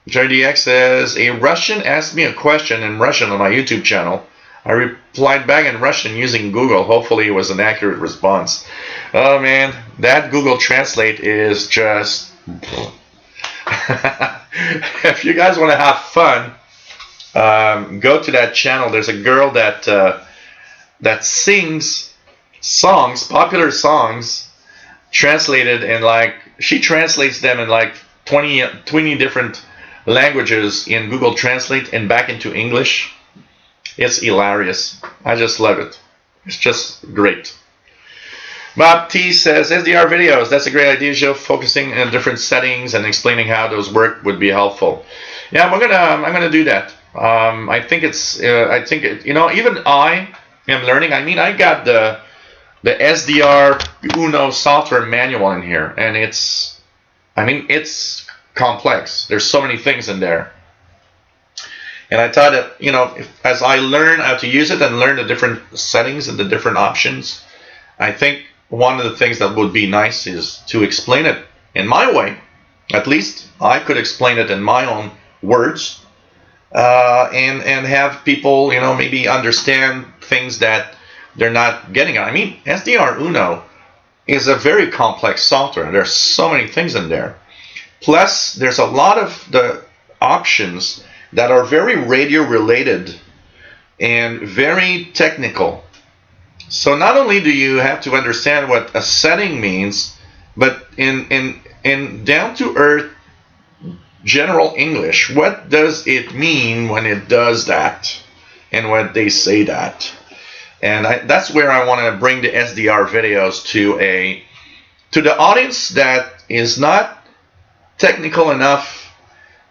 JDX says, a Russian asked me a question in Russian on my YouTube channel. I replied back in Russian using Google. Hopefully it was an accurate response. Oh man, that Google Translate is just... If you guys want to have fun, go to that channel. There's a girl that sings songs, popular songs, translated in she translates them in 20 different languages in Google Translate and back into English. It's hilarious. I just love it. It's just great. Bob T says SDR videos. That's a great idea, Joe. Focusing on different settings and explaining how those work would be helpful. Yeah, I'm gonna do that. I think it's even I am learning. I mean, I got the SDR Uno software manual in here, and it's complex. There's so many things in there. And I thought that, as I learn how to use it and learn the different settings and the different options, I think one of the things that would be nice is to explain it in my way. At least I could explain it in my own words, and have people, maybe understand things that they're not getting. I mean, SDR Uno is a very complex software. There's so many things in there. Plus, there's a lot of the options that are very radio related and very technical. So not only do you have to understand what a setting means, but in down to earth general English, what does it mean when it does that, and when they say that? And that's where I want to bring the SDR videos to the audience that is not technical enough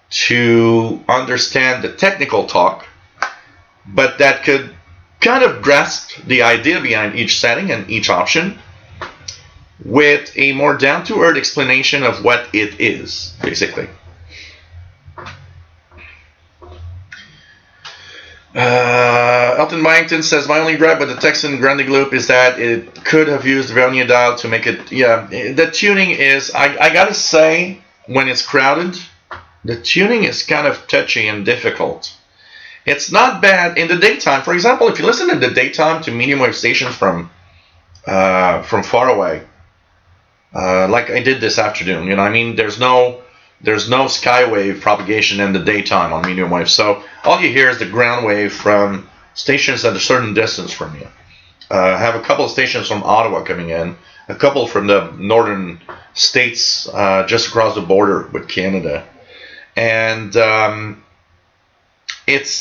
to understand the technical talk, but that could kind of grasp the idea behind each setting and each option with a more down-to-earth explanation of what it is, basically. Elton Byington says, my only gripe with the Texan grounding loop is that it could have used Vernier dial to make it, the tuning is, I gotta say, when it's crowded, the tuning is kind of touchy and difficult. It's not bad in the daytime. For example, if you listen in the daytime to medium wave stations from far away, like I did this afternoon, there's no skywave propagation in the daytime on medium wave. So all you hear is the ground wave from stations at a certain distance from you. I have a couple of stations from Ottawa coming in, a couple from the northern states just across the border with Canada. And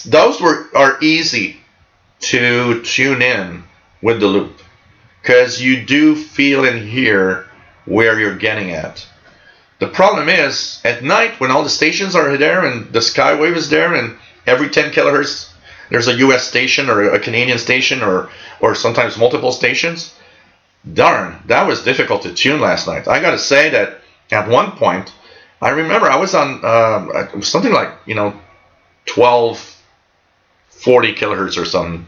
those are easy to tune in with the loop, because you do feel and hear where you're getting at. The problem is at night when all the stations are there and the skywave is there, and every 10 kilohertz there's a US station or a Canadian station or sometimes multiple stations. Darn, that was difficult to tune last night. I gotta say that at one point, I remember I was on something like 1240 kilohertz or something,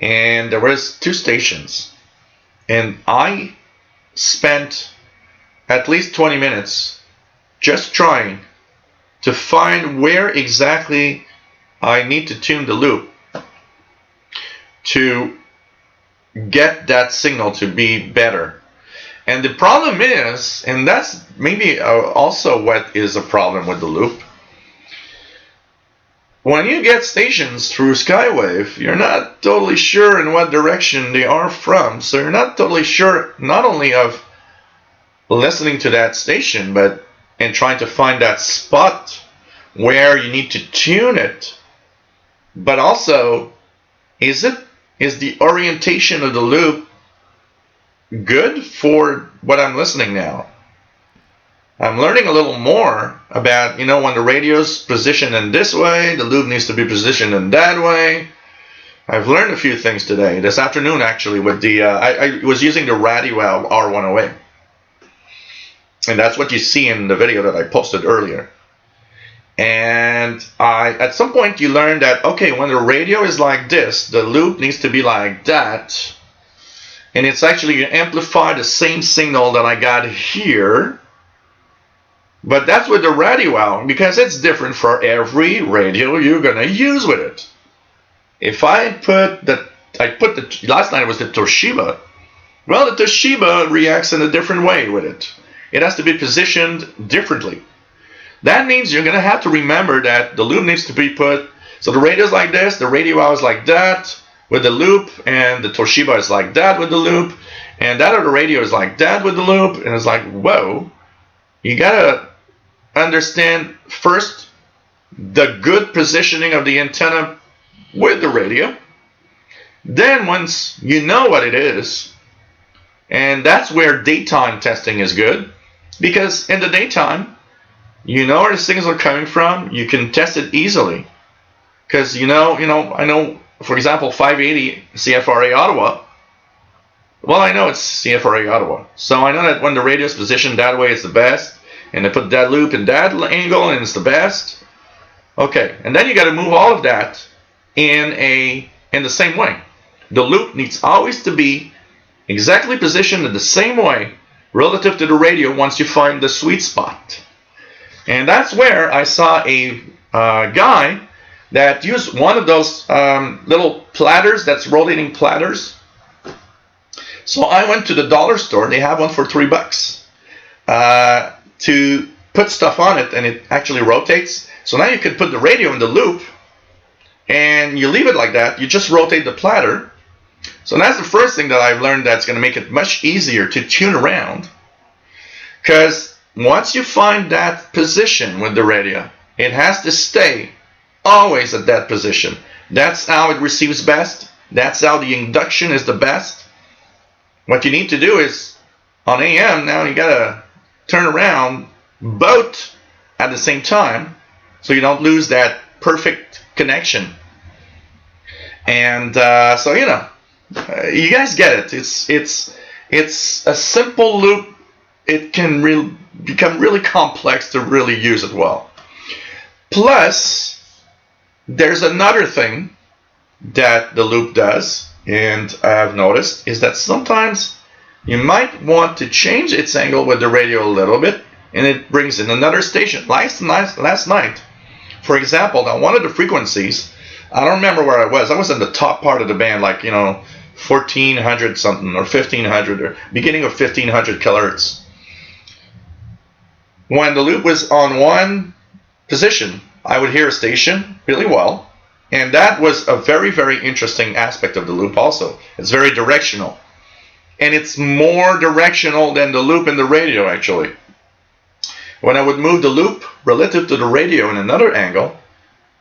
and there was 2 stations, and I spent at least 20 minutes just trying to find where exactly I need to tune the loop to get that signal to be better. And the problem is, and that's maybe also what is a problem with the loop, when you get stations through skywave, you're not totally sure in what direction they are from. So you're not totally sure not only of listening to that station, but in trying to find that spot where you need to tune it. But also, is the orientation of the loop good for what I'm listening now? I'm learning a little more about, when the radio's positioned in this way, the loop needs to be positioned in that way. I've learned a few things today, this afternoon actually, with the, I was using the Radio R108. And that's what you see in the video that I posted earlier. And at some point you learn that, okay, when the radio is like this, the loop needs to be like that. And it's actually going to amplify the same signal that I got here. But that's with the radio, because it's different for every radio you're going to use with it. If last night it was the Toshiba. Well, the Toshiba reacts in a different way with it. It has to be positioned differently. That means you're going to have to remember that the loop needs to be put, so the radio is like this, the radio is like that with the loop, and the Toshiba is like that with the loop, and that other radio is like that with the loop, and it's like, whoa, you got to understand first the good positioning of the antenna with the radio. Then once you know what it is, And that's where daytime testing is good, because in the daytime, you know where the signals are coming from. You can test it easily, because I know, for example, 580 CFRA Ottawa. Well, I know it's CFRA Ottawa, so I know that when the radio is positioned that way, it's the best, and they put that loop in that angle, and it's the best. Okay, and then you got to move all of that in the same way. The loop needs always to be exactly positioned in the same way relative to the radio once you find the sweet spot. And that's where I saw a guy that used one of those little platters, that's rotating platters. So I went to the dollar store. They have one for $3 to put stuff on it, and it actually rotates. So now you can put the radio in the loop, and you leave it like that. You just rotate the platter. So that's the first thing that I've learned that's going to make it much easier to tune around. Because once you find that position with the radio, it has to stay always at that position. That's how it receives best. That's how the induction is the best. What you need to do is, on AM, now you got to turn around both at the same time so you don't lose that perfect connection. And so, you guys get it. It's a simple loop. It can become really complex to really use it well. Plus, there's another thing that the loop does, and I've noticed, is that sometimes you might want to change its angle with the radio a little bit, and it brings in another station. Last night, for example, on one of the frequencies, I don't remember where I was. I was in the top part of the band, like 1400 something, or 1500, or beginning of 1500 kilohertz. When the loop was on one position, I would hear a station really well. And that was a very, very interesting aspect of the loop also. It's very directional. And it's more directional than the loop in the radio, actually. When I would move the loop relative to the radio in another angle,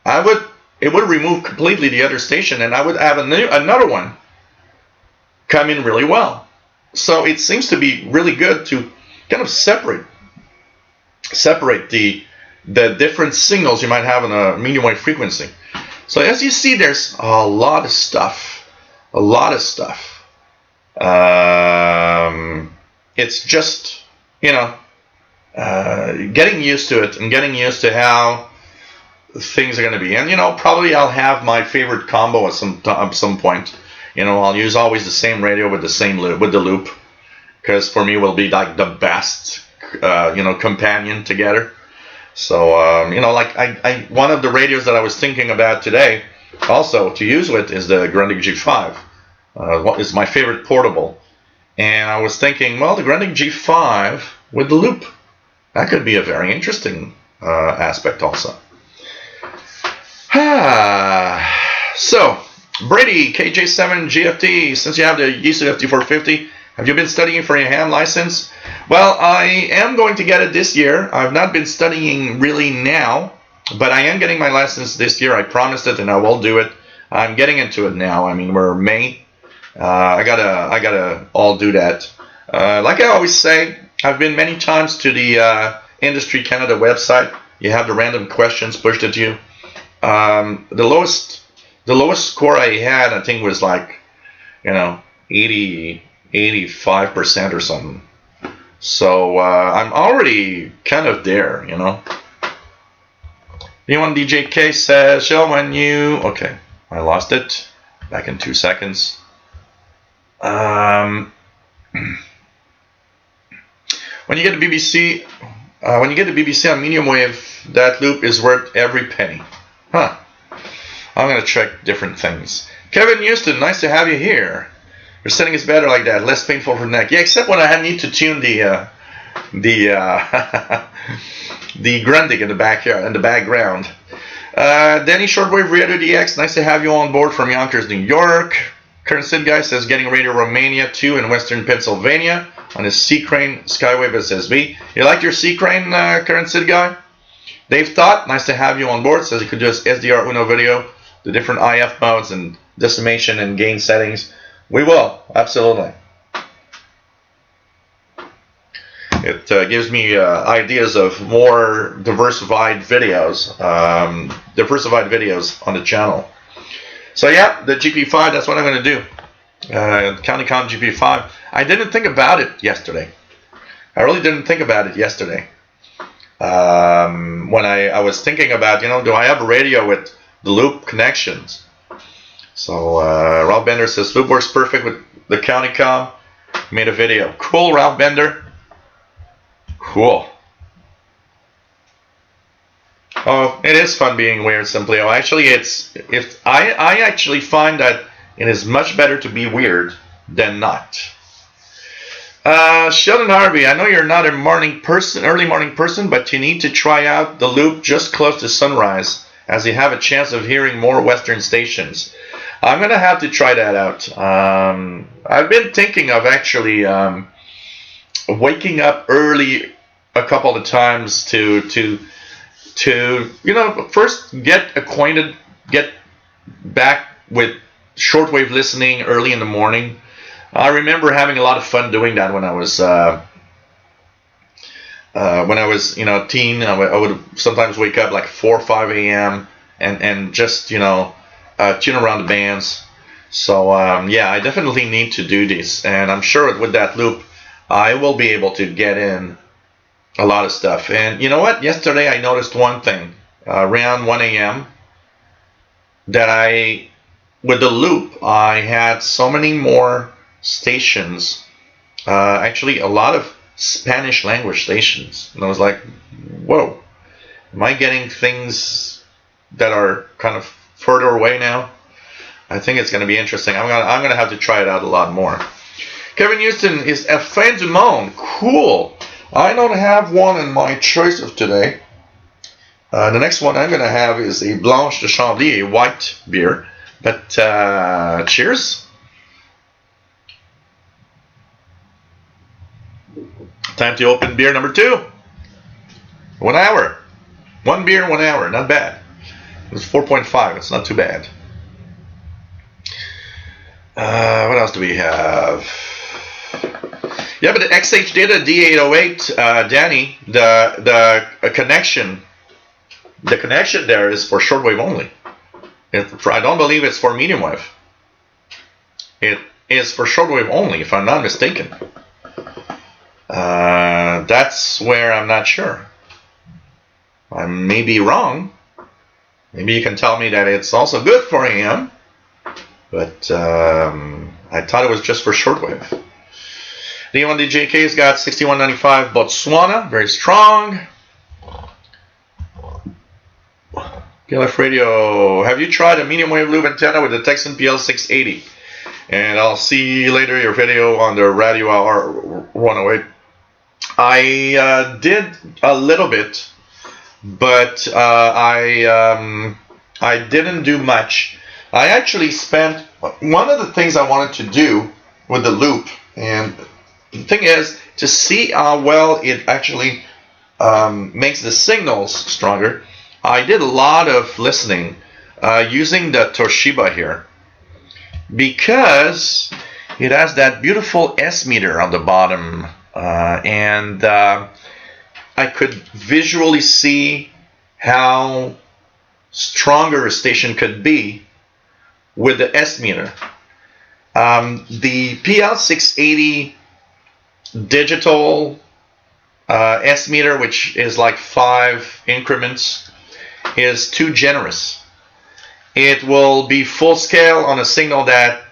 it would remove completely the other station, and I would have another one come in really well. So it seems to be really good to kind of separate the different signals you might have on a medium wave frequency. So as you see, there's a lot of stuff. It's just, getting used to it and getting used to how things are going to be. And, probably I'll have my favorite combo at some point. I'll use always the same radio with the loop, because for me it will be like the best, companion together. So, one of the radios that I was thinking about today also to use with is the Grundig G5. It's my favorite portable. And I was thinking, well, the Grundig G5 with the loop, that could be a very interesting aspect also. So, Brady, KJ7 GFT, since you have the YISU FT450, have you been studying for your ham license? Well, I am going to get it this year. I've not been studying really now, but I am getting my license this year. I promised it, and I will do it. I'm getting into it now. I mean, we're May. I gotta all do that. Like I always say, I've been many times to the Industry Canada website. You have the random questions pushed at you. The lowest score I had, I think, was like, 85% or something. So I'm already kind of there, V1 DJK says, show when you... Okay, I lost it. Back in 2 seconds. When you get the BBC, on medium wave, that loop is worth every penny. Huh. I'm gonna check different things. Kevin Houston, nice to have you here. Your setting is better like that, less painful for the neck. Yeah, except when I need to tune the Grundig in the background. Danny Shortwave Radio DX, nice to have you on board from Yonkers, New York. Current Sid guy says getting Radio Romania 2 in Western Pennsylvania on his C-Crane Skywave SSB. You like your C-Crane, Current Sid guy? Dave Thought, nice to have you on board. Says you could do this SDR Uno video, the different IF modes and decimation and gain settings. We will, absolutely. It gives me ideas of more diversified videos on the channel. So yeah, the GP5, that's what I'm going to do. CountyCon GP5. I didn't think about it yesterday. I really didn't think about it yesterday. When I was thinking about, do I have a radio with the loop connections? So Ralph Bender says, loop works perfect with the CountyCon. Made a video. Cool, Ralph Bender. Cool. Oh, it is fun being weird, Simply. Oh, actually, I actually find that it is much better to be weird than not. Sheldon Harvey, I know you're not a early morning person, but you need to try out the loop just close to sunrise, as you have a chance of hearing more Western stations. I'm gonna have to try that out. I've been thinking of actually waking up early a couple of times to first get back with shortwave listening early in the morning. I remember having a lot of fun doing that when I was a teen. I would sometimes wake up like 4 or 5 a.m. and just tune around the bands. So yeah, I definitely need to do this, and I'm sure with that loop I will be able to get in a lot of stuff. And you know what? Yesterday I noticed one thing around 1 a.m. that with the loop I had so many more stations, actually a lot of Spanish language stations, and I was like, whoa, am I getting things that are kind of further away now? I think it's going to be interesting. I'm gonna have to try it out a lot more. Kevin Houston is a fin du monde. Cool. I don't have one in my choice of today. The next one I'm going to have is a Blanche de Chambly, a white beer. But cheers. Time to open beer number 2. 1 hour. 1 beer, 1 hour. Not bad. It's 4.5. It's not too bad. What else do we have? Yeah, but the XH Data D808, Danny, the connection there is for shortwave only. I don't believe it's for medium wave. It is for shortwave only, if I'm not mistaken. That's where I'm not sure. I may be wrong. Maybe you can tell me that it's also good for AM, but I thought it was just for shortwave. D1DJK's got 6195 Botswana, very strong. PLF Radio, have you tried a medium wave loop antenna with the Texan PL680? And I'll see later your video on the Radio Hour 108. I did a little bit, but I didn't do much. I actually spent, one of the things I wanted to do with the loop, and the thing is to see how well it actually makes the signals stronger. I did a lot of listening using the Toshiba here, because it has that beautiful S meter on the bottom, and I could visually see how stronger a station could be with the S meter. The PL680 digital S meter, which is like 5 increments, is too generous. It will be full scale on a signal that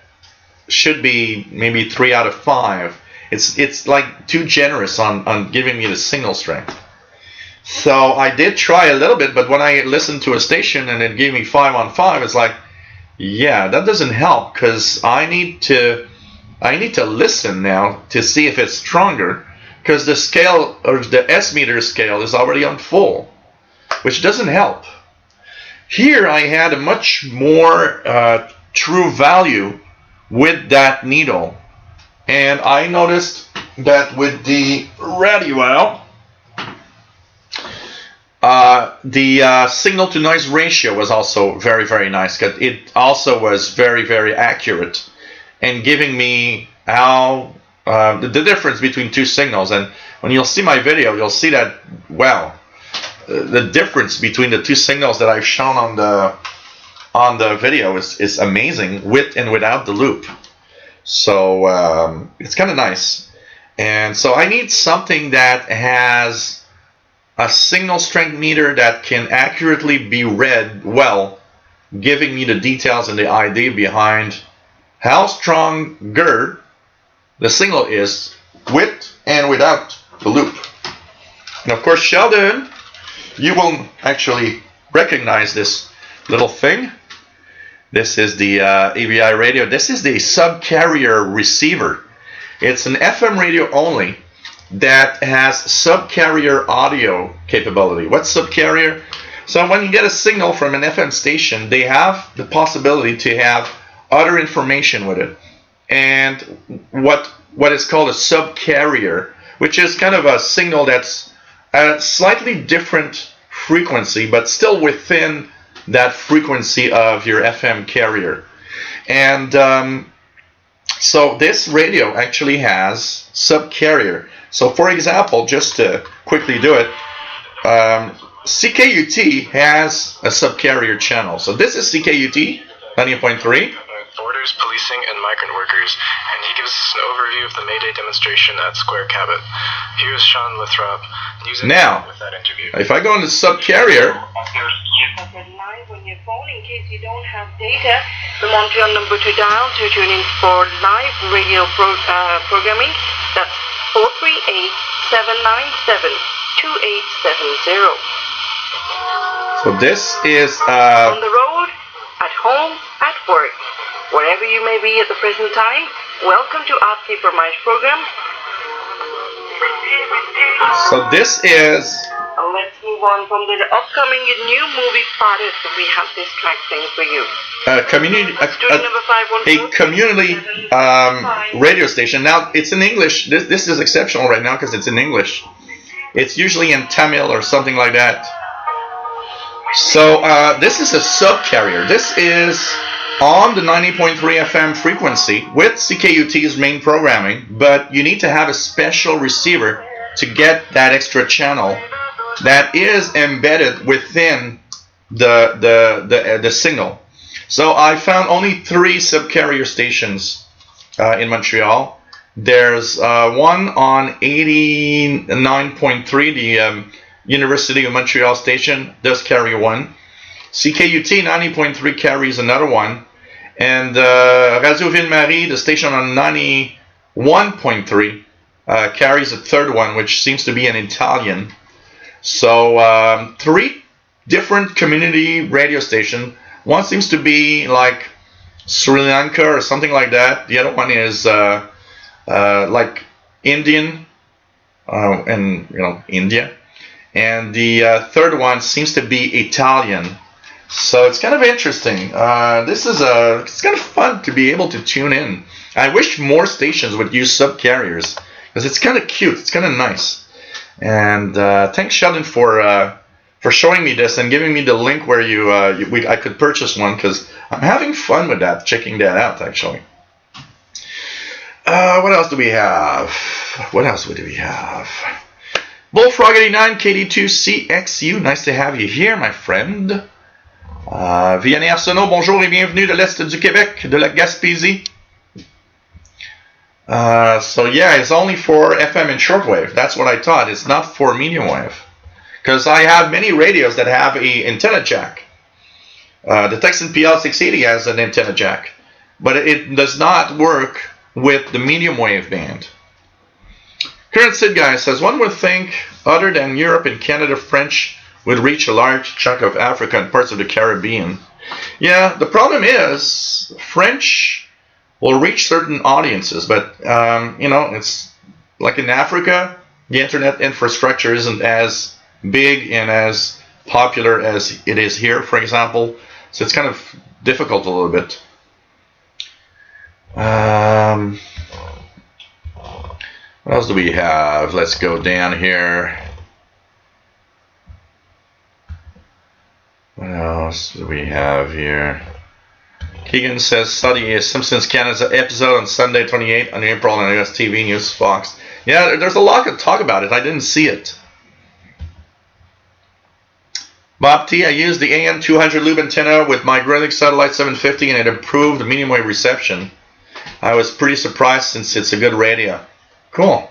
should be maybe 3 out of 5. It's like too generous on giving me the signal strength. So I did try a little bit, but when I listened to a station and it gave me 5 on 5, it's like, yeah, that doesn't help, because I need to listen now to see if it's stronger, because the scale, or the S meter scale, is already on full, which doesn't help. Here I had a much more true value with that needle, and I noticed that with the radio, the signal to noise ratio was also very, very nice, because it also was very, very accurate and giving me how the difference between two signals. And when you'll see my video, you'll see that, well, the difference between the two signals that I've shown on the video is amazing, with and without the loop. So it's kind of nice. And so I need something that has a signal strength meter that can accurately be read well, giving me the details and the idea behind how stronger the signal is with and without the loop. And of course, Sheldon, you will actually recognize this little thing. This is the AVI radio. This is the subcarrier receiver. It's an FM radio only that has subcarrier audio capability. What's subcarrier? So when you get a signal from an FM station, they have the possibility to have other information with it. And what is called a subcarrier, which is kind of a signal that's a slightly different frequency, but still within that frequency of your FM carrier. And so this radio actually has subcarrier. So for example, just to quickly do it, CKUT has a subcarrier channel. So this is CKUT 90.3. Borders, policing, and migrant workers, and he gives us an overview of the May Day demonstration at Square Cabot. Here's Sean Lathrop using now, with that interview. If I go into subcarrier, when you phone, in case you don't have data, the Montreal number to dial to tune in for live radio programming, that's 438-797-2870. So this is on the road, at home, at work, wherever you may be at the present time, welcome to Aapke Farmaish program. So this is. Let's move on from the upcoming new movie Paris. We have this track thing for you. A community radio station. Now it's in English. This is exceptional right now because it's in English. It's usually in Tamil or something like that. So this is a subcarrier. This is on the 90.3 FM frequency with CKUT's main programming, but you need to have a special receiver to get that extra channel that is embedded within the signal. So I found only 3 subcarrier stations in Montreal. There's one on 89.3, the University of Montreal station does carry one. CKUT 90.3 carries another one. And Radio Ville-Marie, the station on 91.3, carries a third one, which seems to be an Italian. So 3 different community radio stations. One seems to be like Sri Lanka or something like that. The other one is like Indian and India. And the third one seems to be Italian. So it's kind of interesting. It's kind of fun to be able to tune in. I wish more stations would use subcarriers because it's kind of cute. It's kind of nice. And thanks, Sheldon, for showing me this and giving me the link where I could purchase one, because I'm having fun with that, checking that out actually. What else do we have? Bullfrog 89 KD2CXU, nice to have you here, my friend. Vianney Arsenault, bonjour et bienvenue de l'Est du Québec, de la Gaspésie. So yeah, it's only for FM and shortwave. That's what I thought. It's not for medium wave. Because I have many radios that have a antenna jack. The Texan PL680 has an antenna jack. But it does not work with the medium wave band. Current Sid guy says, one would think other than Europe and Canada, French would reach a large chunk of Africa and parts of the Caribbean. Yeah, the problem is French will reach certain audiences, but it's like in Africa, the internet infrastructure isn't as big and as popular as it is here, for example. So it's kind of difficult a little bit. What else do we have? Let's go down here. What else do we have here? Keegan says, study Simpsons Canada episode on Sunday 28 on April on US TV News Fox. Yeah, there's a lot to talk about it. I didn't see it. Bob T, I used the AM200 loop antenna with my Greenwich Satellite 750 and it improved the medium wave reception. I was pretty surprised since it's a good radio. Cool.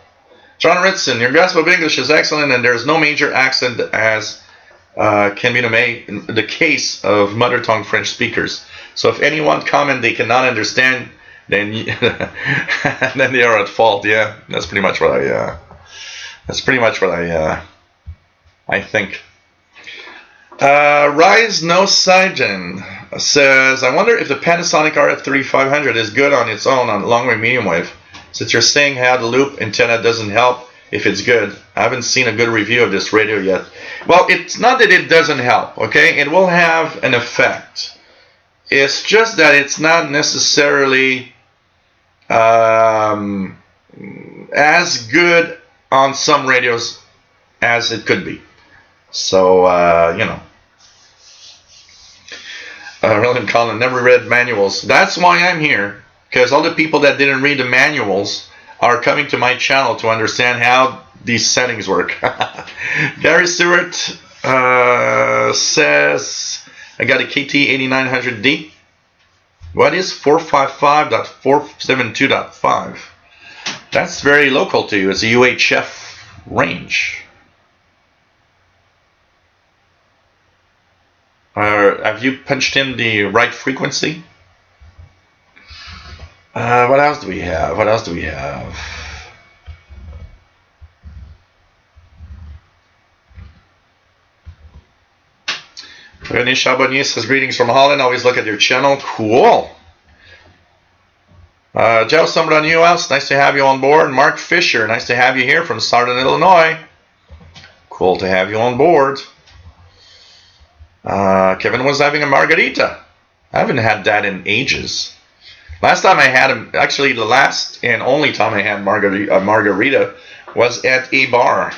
John Ritson, your grasp of English is excellent and there's no major accent as can be the case of mother tongue French speakers. So if anyone comment they cannot understand, then then they are at fault. Yeah, that's pretty much what I think. Rise No Sigen says, I wonder if the Panasonic RF3500 is good on its own on long wave medium wave. Since you're saying how the loop antenna doesn't help if it's good, I haven't seen a good review of this radio yet. Well, it's not that it doesn't help, okay? It will have an effect. It's just that it's not necessarily as good on some radios as it could be. So, you know. Roland Collin never read manuals. That's why I'm here. Because all the people that didn't read the manuals are coming to my channel to understand how these settings work. Gary Stewart says, I got a KT8900D. What is 455.472.5? That's very local to you. It's a UHF range. Have you punched in the right frequency? What else do we have? René Charbonnier says, greetings from Holland. Always look at your channel. Cool. Joe Sombra Newhouse, nice to have you on board. Mark Fisher, nice to have you here from Southern Illinois. Cool to have you on board. Kevin was having a margarita. I haven't had that in ages. Last time I had him, actually the last and only time I had margarita was at a bar.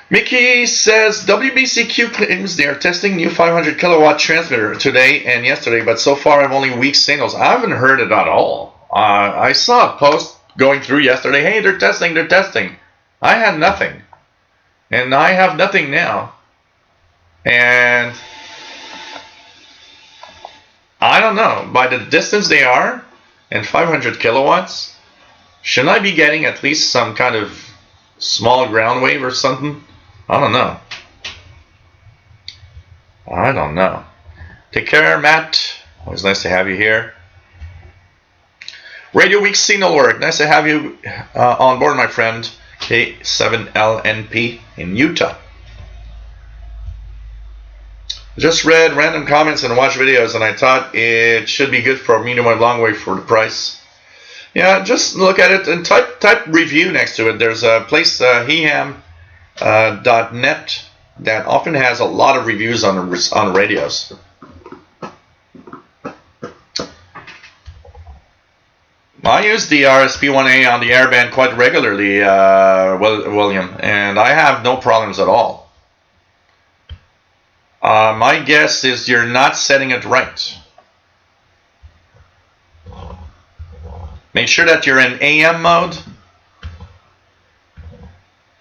Mickey says, WBCQ claims they are testing new 500 kilowatt transmitter today and yesterday, but so far I have only weak signals. I haven't heard it at all. I saw a post going through yesterday, hey, they're testing. I had nothing. And I have nothing now. And I don't know, by the distance they are and 500 kilowatts, shouldn't I be getting at least some kind of small ground wave or something? I don't know. Take care, Matt. Always nice to have you here. Radio Week signal work. Nice to have you on board, my friend. K7LNP in Utah. Just read random comments and watched videos, and I thought it should be good for medium wave, long wave for the price. Yeah, just look at it and type review next to it. There's a place, heham.net, that often has a lot of reviews on radios. I use the RSP1A on the airband quite regularly, William, and I have no problems at all. My guess is you're not setting it right. Make sure that you're in AM mode,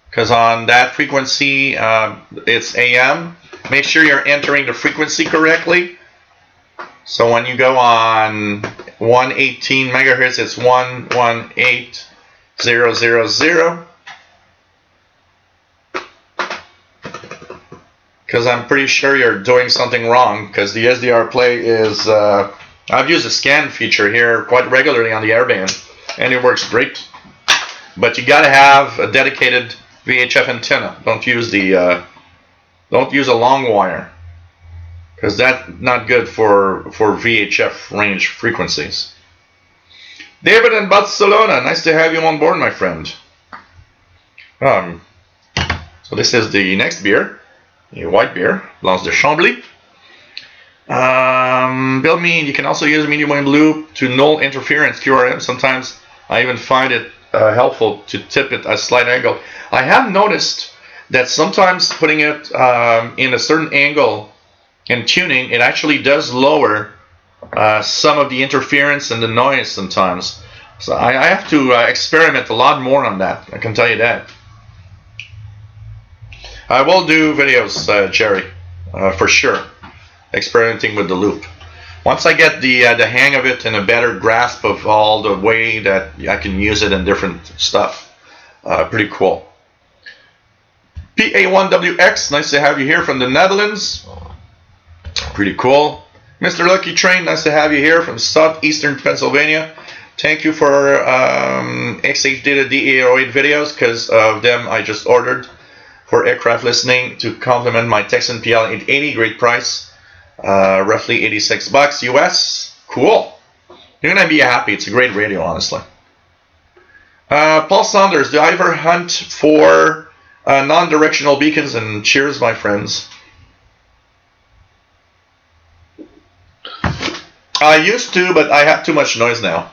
because on that frequency it's AM. Make sure you're entering the frequency correctly. So when you go on 118 megahertz, it's 118000. Because I'm pretty sure you're doing something wrong, because the SDR play is, I've used the scan feature here quite regularly on the airband, and it works great. But you gotta have a dedicated VHF antenna. Don't use a long wire, because that's not good for VHF range frequencies. David in Barcelona, nice to have you on board, my friend. So this is the next beer. A white beer, Blanche de Chambly. Bill Mean, you can also use a medium wave loop to null interference QRM. Sometimes I even find it helpful to tip it at a slight angle. I have noticed that sometimes putting it in a certain angle and tuning, it actually does lower some of the interference and the noise sometimes. So I have to experiment a lot more on that, I can tell you that. I will do videos, Jerry, for sure, experimenting with the loop. Once I get the hang of it and a better grasp of all the way that I can use it in different stuff. Pretty cool. PA1WX, nice to have you here from the Netherlands. Pretty cool. Mr. Lucky Train, nice to have you here from southeastern Pennsylvania. Thank you for XH Data DA08 videos, because of them I just ordered for aircraft listening to complement my Texan PL880, great price, roughly 86 bucks US. Cool. You're gonna be happy. It's a great radio, honestly. Paul Saunders, do I ever hunt for non-directional beacons? And cheers, my friends. I used to, but I have too much noise now.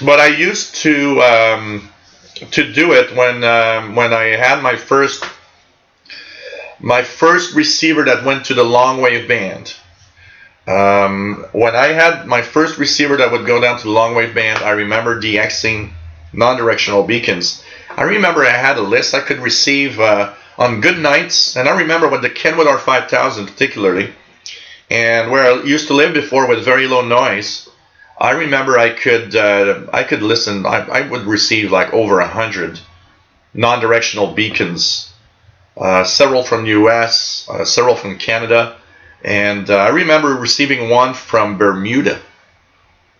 But I used to do it when I had my first receiver that went to the long wave band. When I had my first receiver that would go down to the long wave band, I remember DXing non-directional beacons. I remember I had a list I could receive on good nights, and I remember with the Kenwood R5000 particularly, and where I used to live before with very low noise, I remember I could listen. I would receive like over 100 non-directional beacons, several from the U.S., several from Canada, and I remember receiving one from Bermuda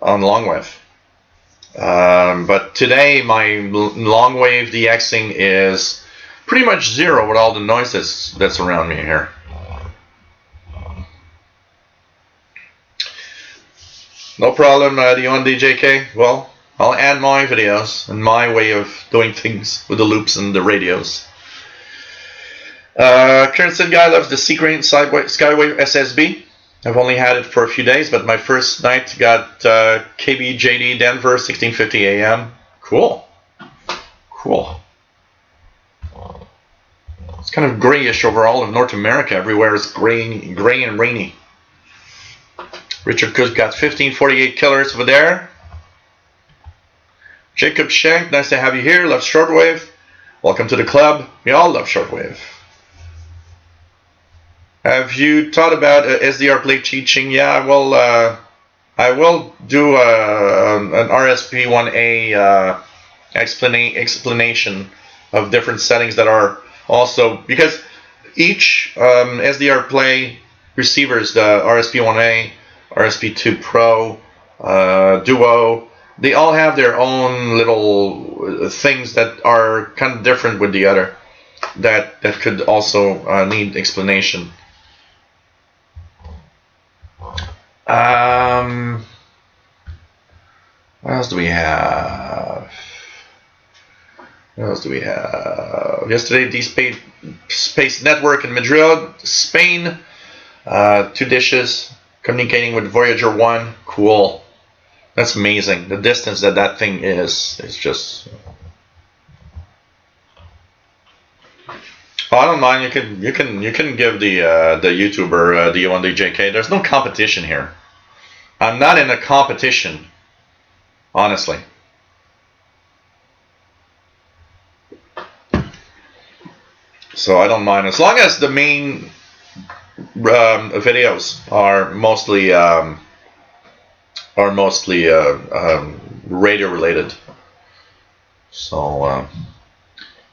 on long wave. But today my long wave DXing is pretty much zero with all the noise that's around me here. No problem, the on DJK. Well, I'll add my videos and my way of doing things with the loops and the radios. Currency guy loves the Seagrain Skywave SSB. I've only had it for a few days, but my first night got KBJD Denver 1650 AM. Cool. Cool. It's kind of grayish over all of North America. Everywhere is gray and rainy. Richard Cook got 1548 killers over there. Jacob Shank, nice to have you here. Love Shortwave. Welcome to the club. We all love Shortwave. Have you thought about SDR plate teaching? Yeah, well, I will do an RSP1A explanation of different settings that are also, because each SDR play receivers, the RSP1A, RSP2 Pro, Duo, they all have their own little things that are kind of different with the other that could also need explanation. What else do we have? What else do we have? Yesterday, Deep Space Network in Madrid, Spain. 2 dishes communicating with Voyager 1. Cool. That's amazing. The distance that thing is just. Oh, I don't mind. You can give the YouTuber the O1DJK. There's no competition here. I'm not in a competition, honestly. So I don't mind as long as the main videos are mostly radio related. So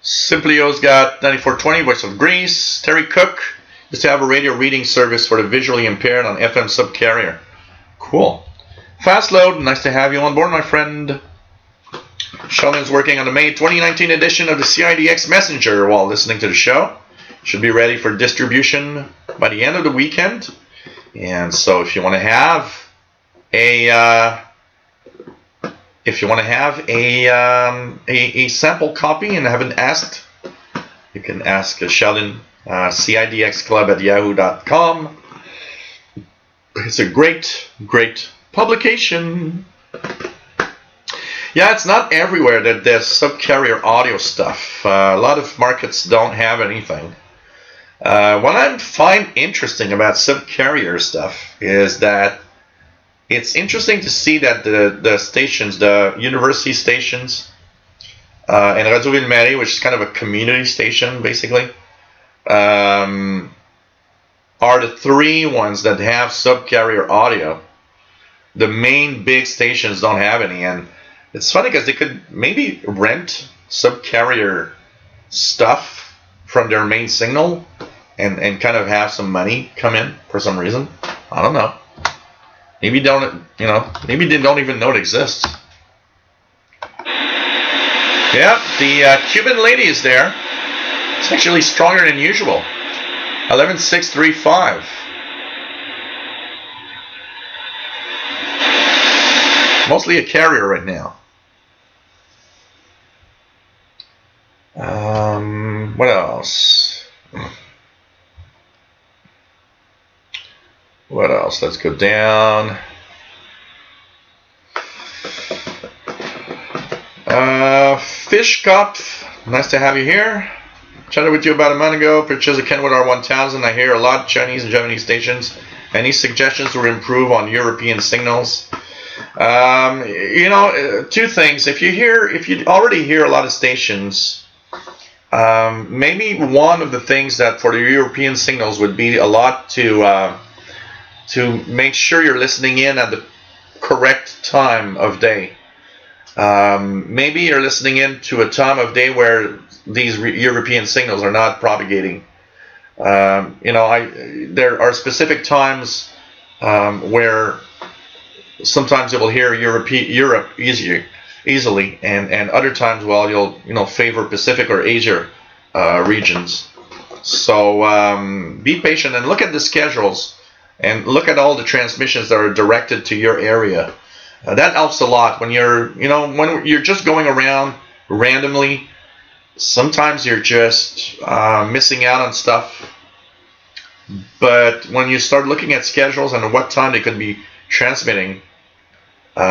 Simplio's got 9420, Voice of Greece. Terry Cook used to have a radio reading service for the visually impaired on FM subcarrier. Cool. Fast Load, nice to have you on board, my friend. Sheldon's working on the May 2019 edition of the CIDX Messenger while listening to the show. Should be ready for distribution by the end of the weekend. And so if you want to have a sample copy and haven't asked, you can ask Sheldon, cidxclub@yahoo.com. It's a great publication. Yeah, it's not everywhere that there's subcarrier audio stuff. A lot of markets don't have anything. What I find interesting about subcarrier stuff is that it's interesting to see that the stations, the university stations, and Radio Ville-Marie, which is kind of a community station basically, are the three ones that have subcarrier audio. The main big stations don't have any, and it's funny because they could maybe rent subcarrier stuff from their main signal and kind of have some money come in for some reason. I don't know. Maybe maybe they don't even know it exists. Yeah, the Cuban lady is there. It's actually stronger than usual. 11.635. Mostly a carrier right now. What else? What else? Let's go down. Fishkopf, nice to have you here. Chatted with you about a month ago. Purchased a Kenwood R1000. I hear a lot of Chinese and Japanese stations. Any suggestions to improve on European signals? Two things. If you already hear a lot of stations, maybe one of the things that for the European signals would be a lot to make sure you're listening in at the correct time of day. Maybe you're listening in to a time of day where these European signals are not propagating. There are specific times where sometimes you will hear Europe easily, and other times, well, you'll favor Pacific or Asia regions. So be patient and look at the schedules and look at all the transmissions that are directed to your area. That helps a lot when when you're just going around randomly. Sometimes you're just missing out on stuff. But when you start looking at schedules and at what time they could be transmitting, you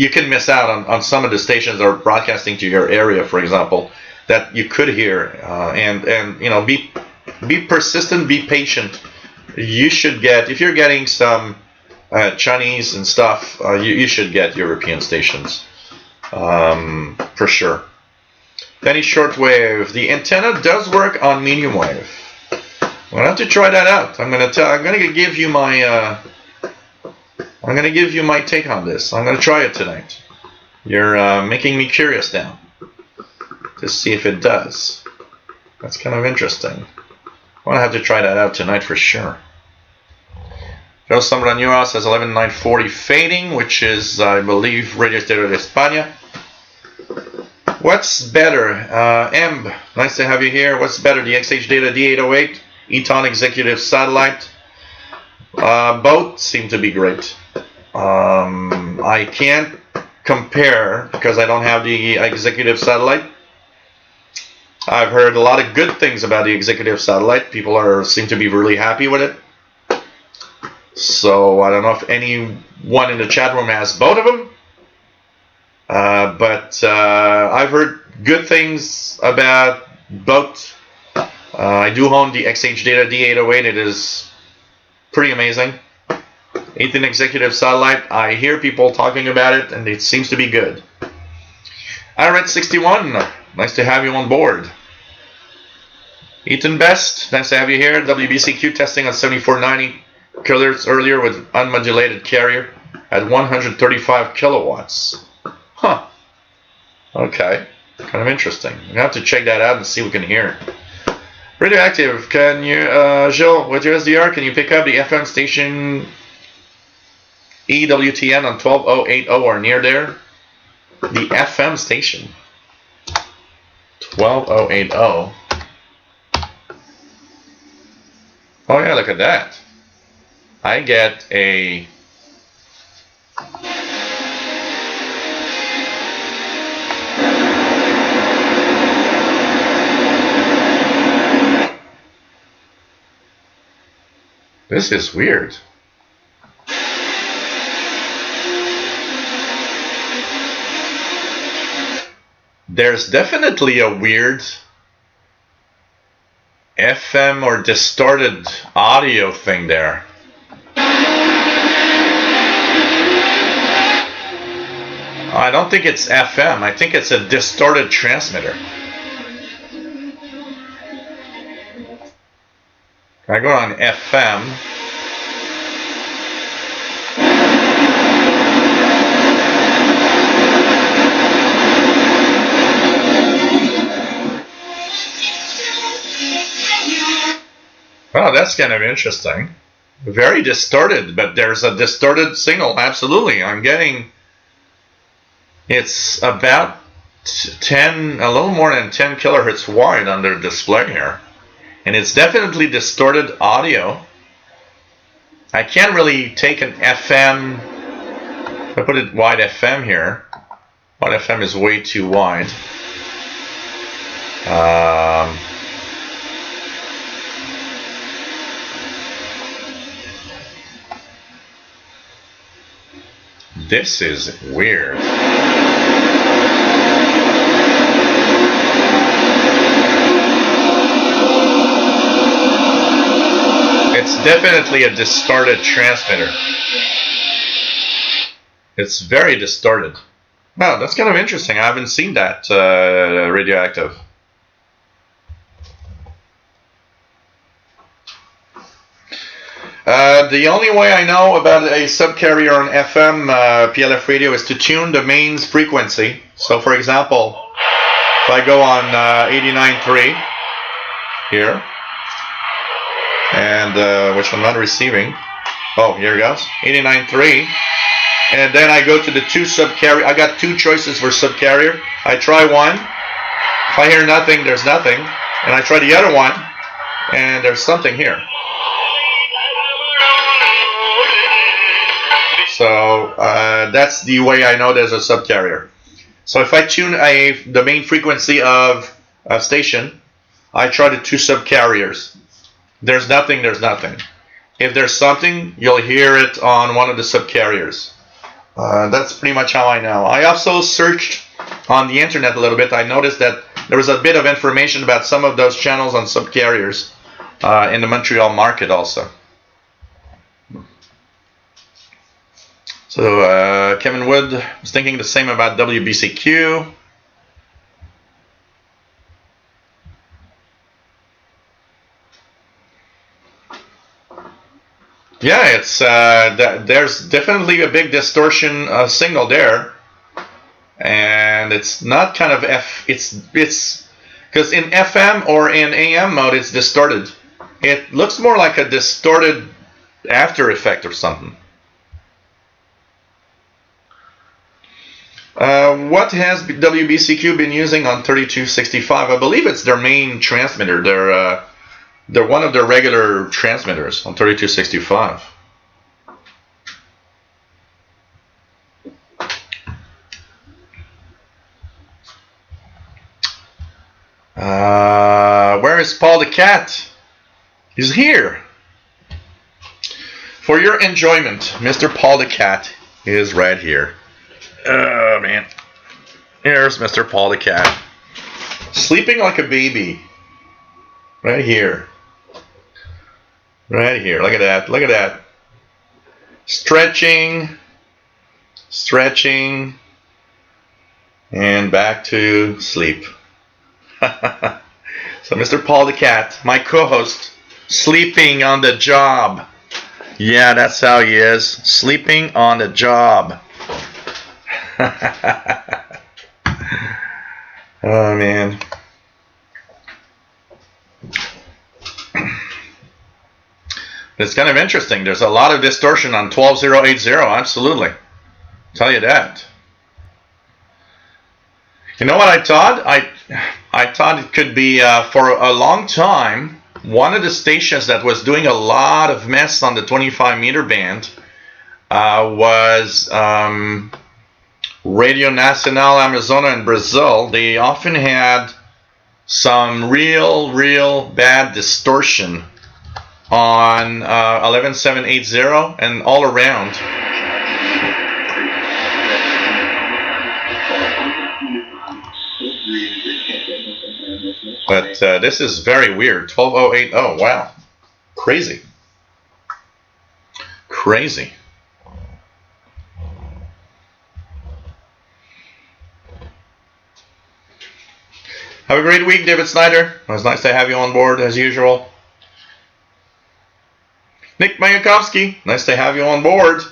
can miss out on some of the stations that are broadcasting to your area, for example, that you could hear. And be persistent, be patient. You should get, if you're getting some Chinese and stuff, you should get European stations for sure. Any shortwave. The antenna does work on medium wave. I'm gonna have to try that out. I'm gonna give you my take on this. I'm gonna try it tonight. You're making me curious now to see if it does. That's kind of interesting. I'm gonna have to try that out tonight for sure. Joe Sambranuas says 11.940 fading, which is, I believe, Radio Stereo de España. What's better? Emb, nice to have you here. What's better, the XH Data D808, Eton Executive Satellite? Both seem to be great. I can't compare because I don't have the Executive Satellite. I've heard a lot of good things about the Executive Satellite. People seem to be really happy with it. So I don't know if anyone in the chat room has both of them. But I've heard good things about both. I do own the XH Data D808. It is pretty amazing. Ethan Executive Satellite. I hear people talking about it, and it seems to be good. IRED61. Nice to have you on board. Ethan Best. Nice to have you here. WBCQ testing on 7490 kilohertz earlier with unmodulated carrier at 135 kilowatts. Huh. Okay. Kind of interesting. I'm going to have to check that out and see what we can hear. Radioactive, can you, Gilles, with your SDR, can you pick up the FM station EWTN on 12080 or near there? The FM station. 12080. Oh yeah, look at that. I get a This is weird. there's definitely a weird FM or distorted audio thing there. I don't think it's FM. I think it's a distorted transmitter. I go on FM. Oh, that's kind of interesting. Very distorted, but there's a distorted signal. Absolutely. I'm getting, it's about 10, a little more than 10 kilohertz wide on their display here. And it's definitely distorted audio. I can't really take an FM, if I put it wide FM here. Wide FM is way too wide. This is weird. It's definitely a distorted transmitter. It's very distorted. Wow, that's kind of interesting. I haven't seen that radioactive. The only way I know about a subcarrier on FM PLF radio is to tune the mains frequency. So for example, if I go on 89.3 here, and which I'm not receiving. Oh, here it goes, 89.3. And then I go to the two subcarrier. I got two choices for subcarrier. I try one. If I hear nothing, there's nothing. And I try the other one, and there's something here. So that's the way I know there's a subcarrier. So if I tune the main frequency of a station, I try the two subcarriers. There's nothing, there's nothing. If there's something, you'll hear it on one of the subcarriers. That's pretty much how I know. I also searched on the internet a little bit. I noticed that there was a bit of information about some of those channels on subcarriers in the Montreal market also. So Kevin Wood was thinking the same about WBCQ. Yeah, it's there's definitely a big distortion signal there, and it's not kind of it's because in FM or in AM mode it's distorted. It looks more like a distorted after effect or something. What has WBCQ been using on 3265? I believe it's their main transmitter. They're one of their regular transmitters on 3265. Where is Paul the Cat? He's here. For your enjoyment, Mr. Paul the Cat is right here. Oh man. Here's Mr. Paul the Cat. Sleeping like a baby. Right here. Right here. Look at that. Look at that. Stretching. Stretching. And back to sleep. So Mr. Paul the Cat, my co-host, sleeping on the job. Yeah, that's how he is. Sleeping on the job. Oh man. It's kind of interesting. There's a lot of distortion on 12080. Absolutely. I'll tell you that. You know what I thought? I thought it could be for a long time one of the stations that was doing a lot of mess on the 25 meter band was Radio Nacional Amazona in Brazil. They often had some real bad distortion on 11780 and all around. But this is very weird. 12080. Wow. Crazy. Crazy. Have a great week, David Snyder. It was nice to have you on board as usual. Nick Mayakovsky, nice to have you on board.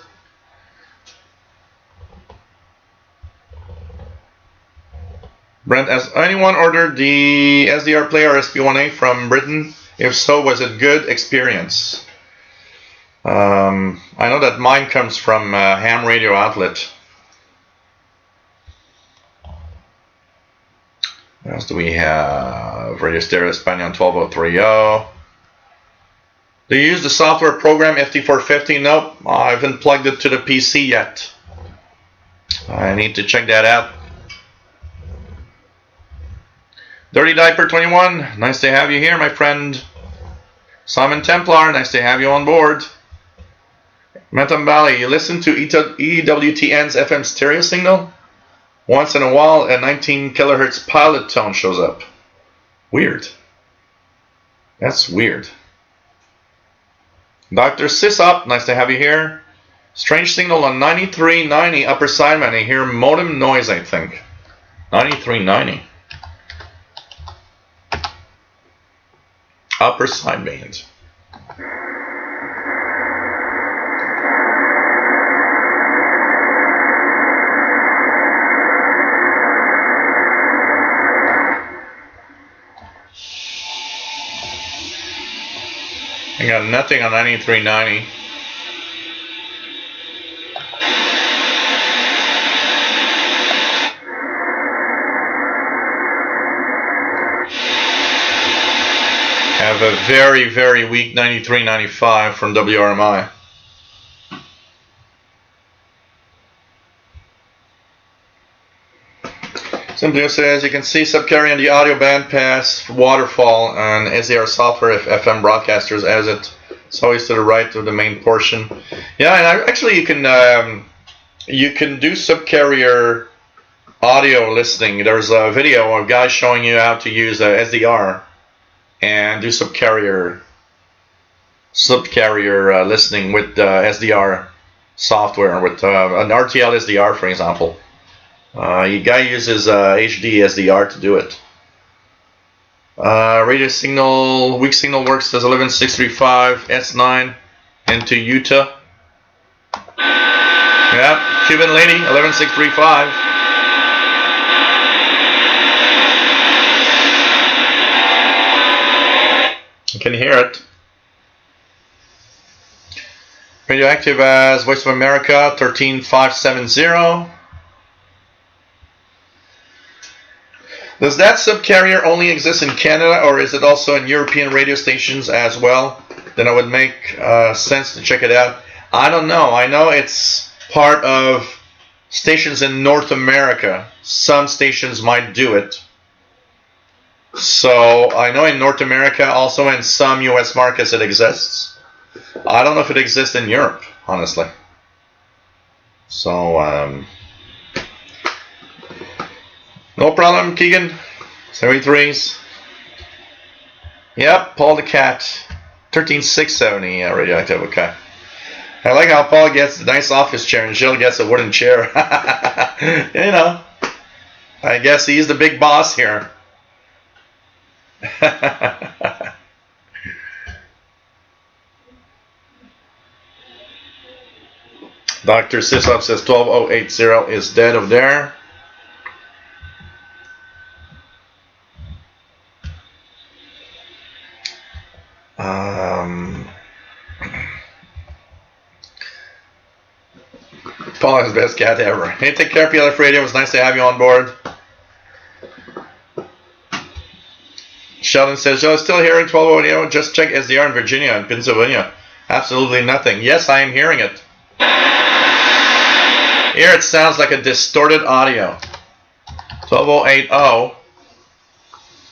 Brent, has anyone ordered the SDR player SP1A from Britain? If so, was it good experience? I know that mine comes from Ham Radio Outlet. What else do we have? Radio Stereo Spanion 12030. Do you use the software program FT450? Nope, I haven't plugged it to the PC yet. I need to check that out. Dirty Diaper 21, nice to have you here, my friend. Simon Templar, nice to have you on board. Metambali, you listen to EWTN's FM stereo signal? Once in a while, a 19 kilohertz pilot tone shows up. Weird. That's weird. Dr. Sisop, nice to have you here. Strange signal on 9390 upper sideband. I hear modem noise, I think. 9390. Upper sideband. I got nothing on 9390. Have a very, very weak 9395 from WRMI. Simply says, you can see subcarrier in the audio bandpass waterfall and SAR software if FM broadcasters as it. It's always to the right of the main portion. Yeah, and actually you can do subcarrier audio listening. There's a video of a guy showing you how to use SDR and do subcarrier listening with SDR software with an RTL SDR, for example. The guy uses HD SDR to do it. Radio signal, weak signal works as 11635 S9 into Utah. Yeah, Cuban lady, 11635. You can hear it. Radioactive as Voice of America, 13570. Does that subcarrier only exist in Canada, or is it also in European radio stations as well? Then it would make sense to check it out. I don't know. I know it's part of stations in North America. Some stations might do it. So I know in North America, also in some US markets it exists. I don't know if it exists in Europe, honestly. So, no problem, Keegan. 73s. Yep, Paul the Cat. 13670 radioactive, okay. I like how Paul gets a nice office chair and Jill gets a wooden chair. You know, I guess he's the big boss here. Dr. Sisop says 12080 is dead of there. Paul is the best cat ever. Hey, take care, PLF Radio. It was nice to have you on board. Sheldon says, Joe, still hearing 1280. Just check SDR in Virginia and Pennsylvania. Absolutely nothing. Yes, I am hearing it. Here it sounds like a distorted audio. 12080.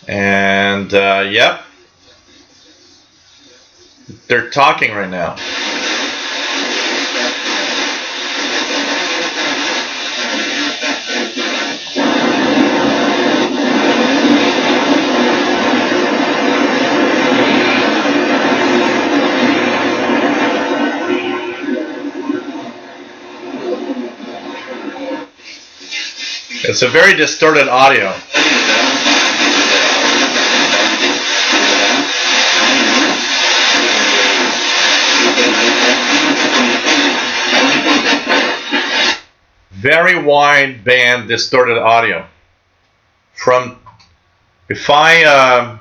And, yep. They're talking right now. It's a very distorted audio. Very wide band distorted audio. If I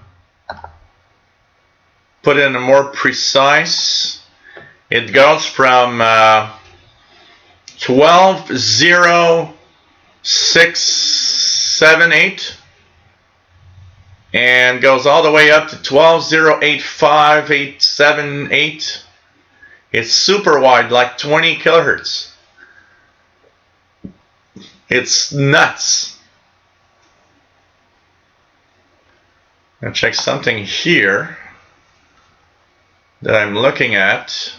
put in a more precise, it goes from 12.0678 and goes all the way up to 12.085878. It's super wide, like 20 kilohertz. It's nuts. I'll check something here that I'm looking at.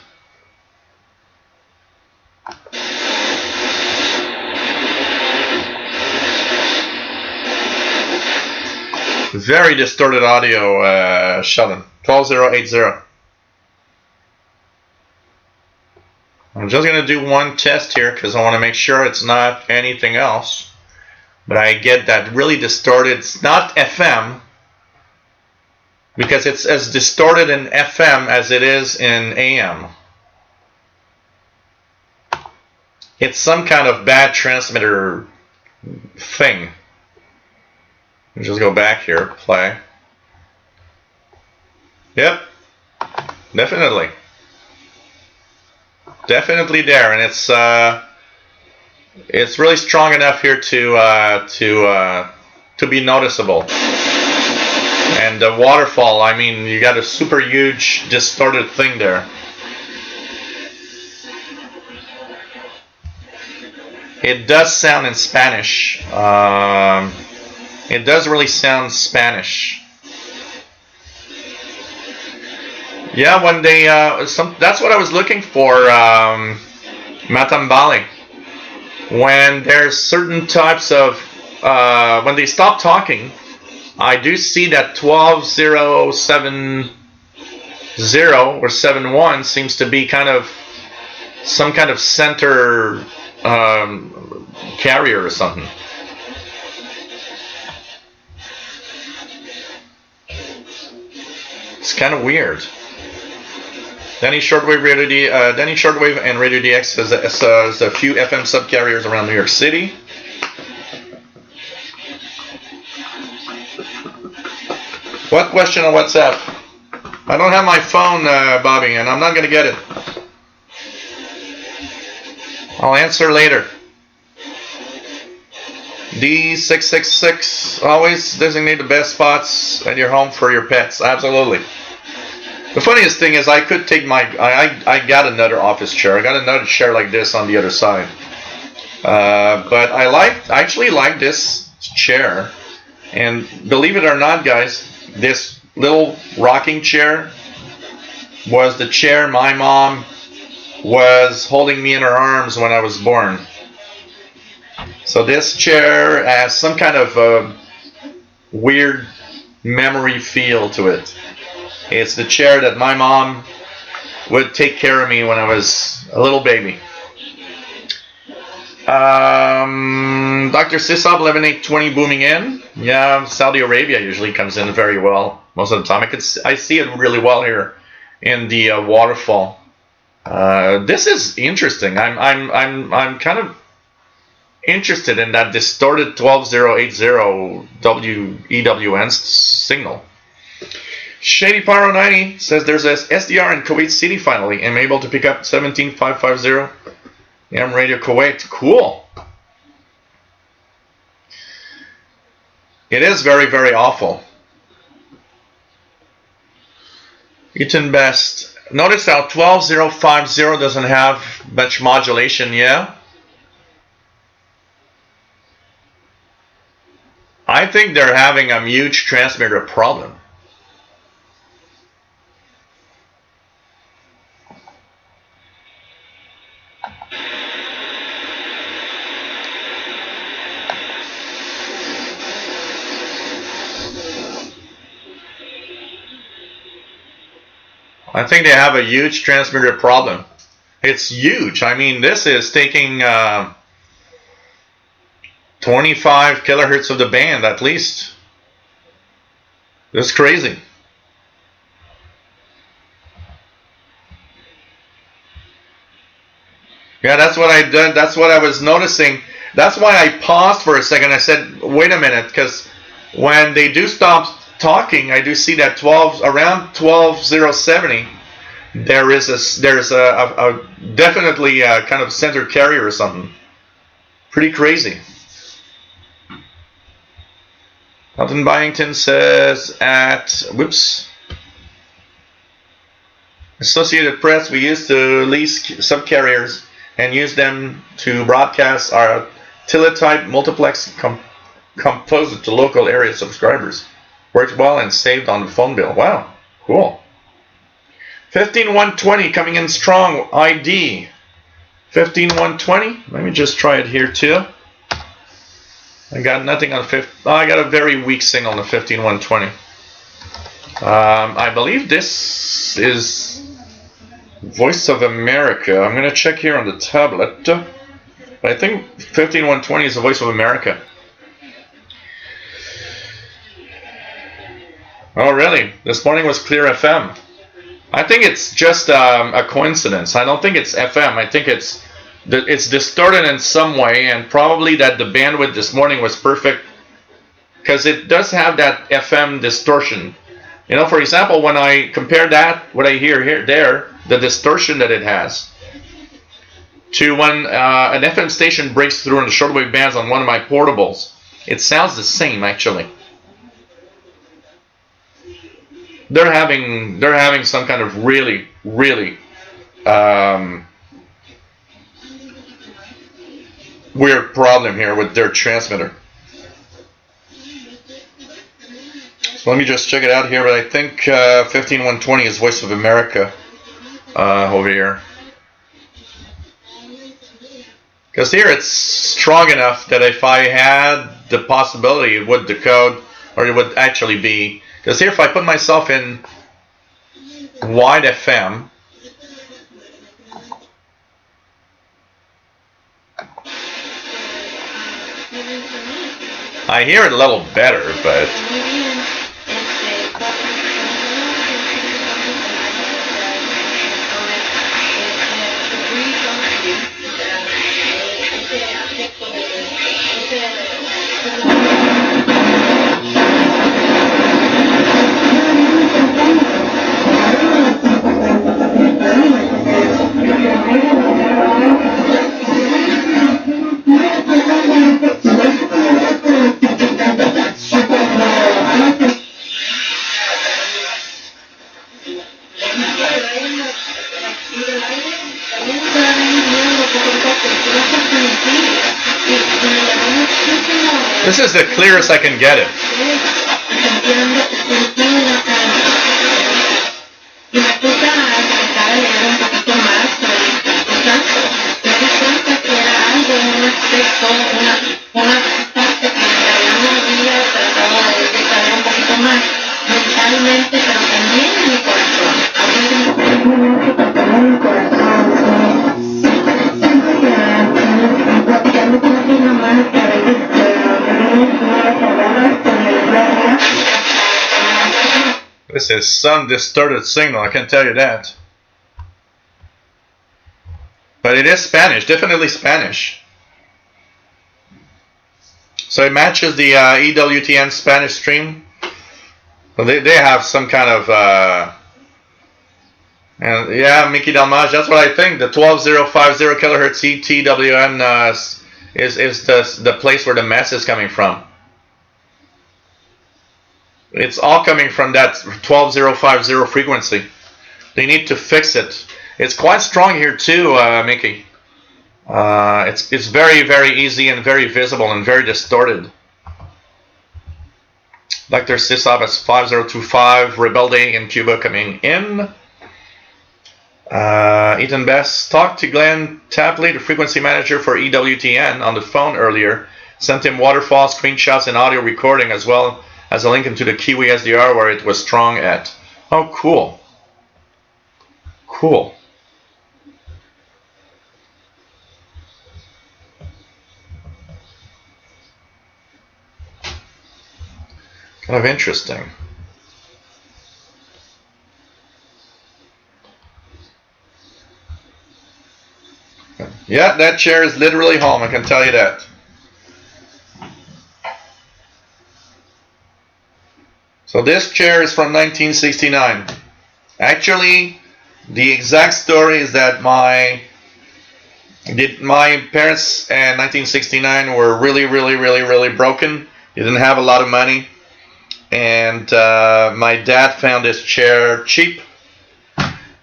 Very distorted audio, Sheldon. 12080. I'm just going to do one test here because I want to make sure it's not anything else. But I get that really distorted. It's not FM because it's as distorted in FM as it is in AM. It's some kind of bad transmitter thing. Let's just go back here, play. Yep, definitely. Definitely there, and it's really strong enough here to be noticeable. And the waterfall, I mean, you got a super huge distorted thing there. It does sound in Spanish. It does really sound Spanish. Yeah, when they that's what I was looking for, Matambali. When there's certain types of when they stop talking, I do see that 12070 or 71 seems to be kind of some kind of center carrier or something. It's kind of weird. Denny Shortwave and Radio DX has a few FM subcarriers around New York City. What question on WhatsApp? I don't have my phone, Bobby, and I'm not going to get it. I'll answer later. D666, always designate the best spots at your home for your pets. Absolutely. The funniest thing is I could take I got another office chair. I got another chair like this on the other side. But I actually like this chair. And believe it or not, guys, this little rocking chair was the chair my mom was holding me in her arms when I was born. So this chair has some kind of weird memory feel to it. It's the chair that my mom would take care of me when I was a little baby. Dr. Sisab 11820 booming in. Yeah, Saudi Arabia usually comes in very well most of the time. I see it really well here in the waterfall. This is interesting. I'm kind of interested in that distorted 12080 WEWN signal. Shady Pyro 90 says there's a SDR in Kuwait City finally. I'm able to pick up 17550 AM Radio Kuwait. Cool. It is very, very awful. Eaton Best. Notice how 12050 doesn't have much modulation, yeah? I think they're having a huge transmitter problem. I think they have a huge transmitter problem. It's huge. I mean, this is taking 25 kilohertz of the band at least. That's crazy. Yeah, that's what I did. That's what I was noticing. That's why I paused for a second. I said, wait a minute, because when they do stop talking, I do see that around 12,070, there's a definitely a kind of center carrier or something. Pretty crazy. Elton Byington says Associated Press, we used to lease subcarriers and use them to broadcast our teletype multiplex composite to local area subscribers. Worked well and saved on the phone bill. Wow, cool. 15120 coming in strong. ID 15120. Let me just try it here too. I got nothing on I got a very weak signal on the 15120. I believe this is Voice of America. I'm going to check here on the tablet. But I think 15120 is the Voice of America. Oh, really? This morning was Clear FM. I think it's just a coincidence. I don't think it's FM. I think it's distorted in some way, and probably that the bandwidth this morning was perfect because it does have that FM distortion. You know, for example, when I compare that, what I hear there, the distortion that it has, to when an FM station breaks through in the shortwave bands on one of my portables, it sounds the same actually. They're having some kind of really weird problem here with their transmitter. So let me just check it out here, but I think 15120 is Voice of America over here. Because here it's strong enough that if I had the possibility, it would decode, or it would actually be. Because here, if I put myself in wide FM, I hear it a little better, but this is the clearest I can get it. This is some distorted signal, I can tell you that. But it is Spanish, definitely Spanish. So it matches the EWTN Spanish stream. Well, they have some kind of and yeah, Mickey Dalmage, that's what I think. The 12050 kilohertz ETWN is the place where the mess is coming from. It's all coming from that 12050 frequency. They need to fix it. It's quite strong here too, Mickey. It's very easy and very visible and very distorted. Dr. Sisab as 5025, Rebelde in Cuba coming in. Ethan Best, talked to Glenn Tapley, the frequency manager for EWTN, on the phone earlier. Sent him waterfall screenshots and audio recording as well as a link into the Kiwi SDR where it was strong at. Oh, cool. Cool. Kind of interesting. Yeah, that chair is literally home, I can tell you that. So this chair is from 1969. Actually, the exact story is that my parents in 1969 were really broken. They didn't have a lot of money. And my dad found this chair cheap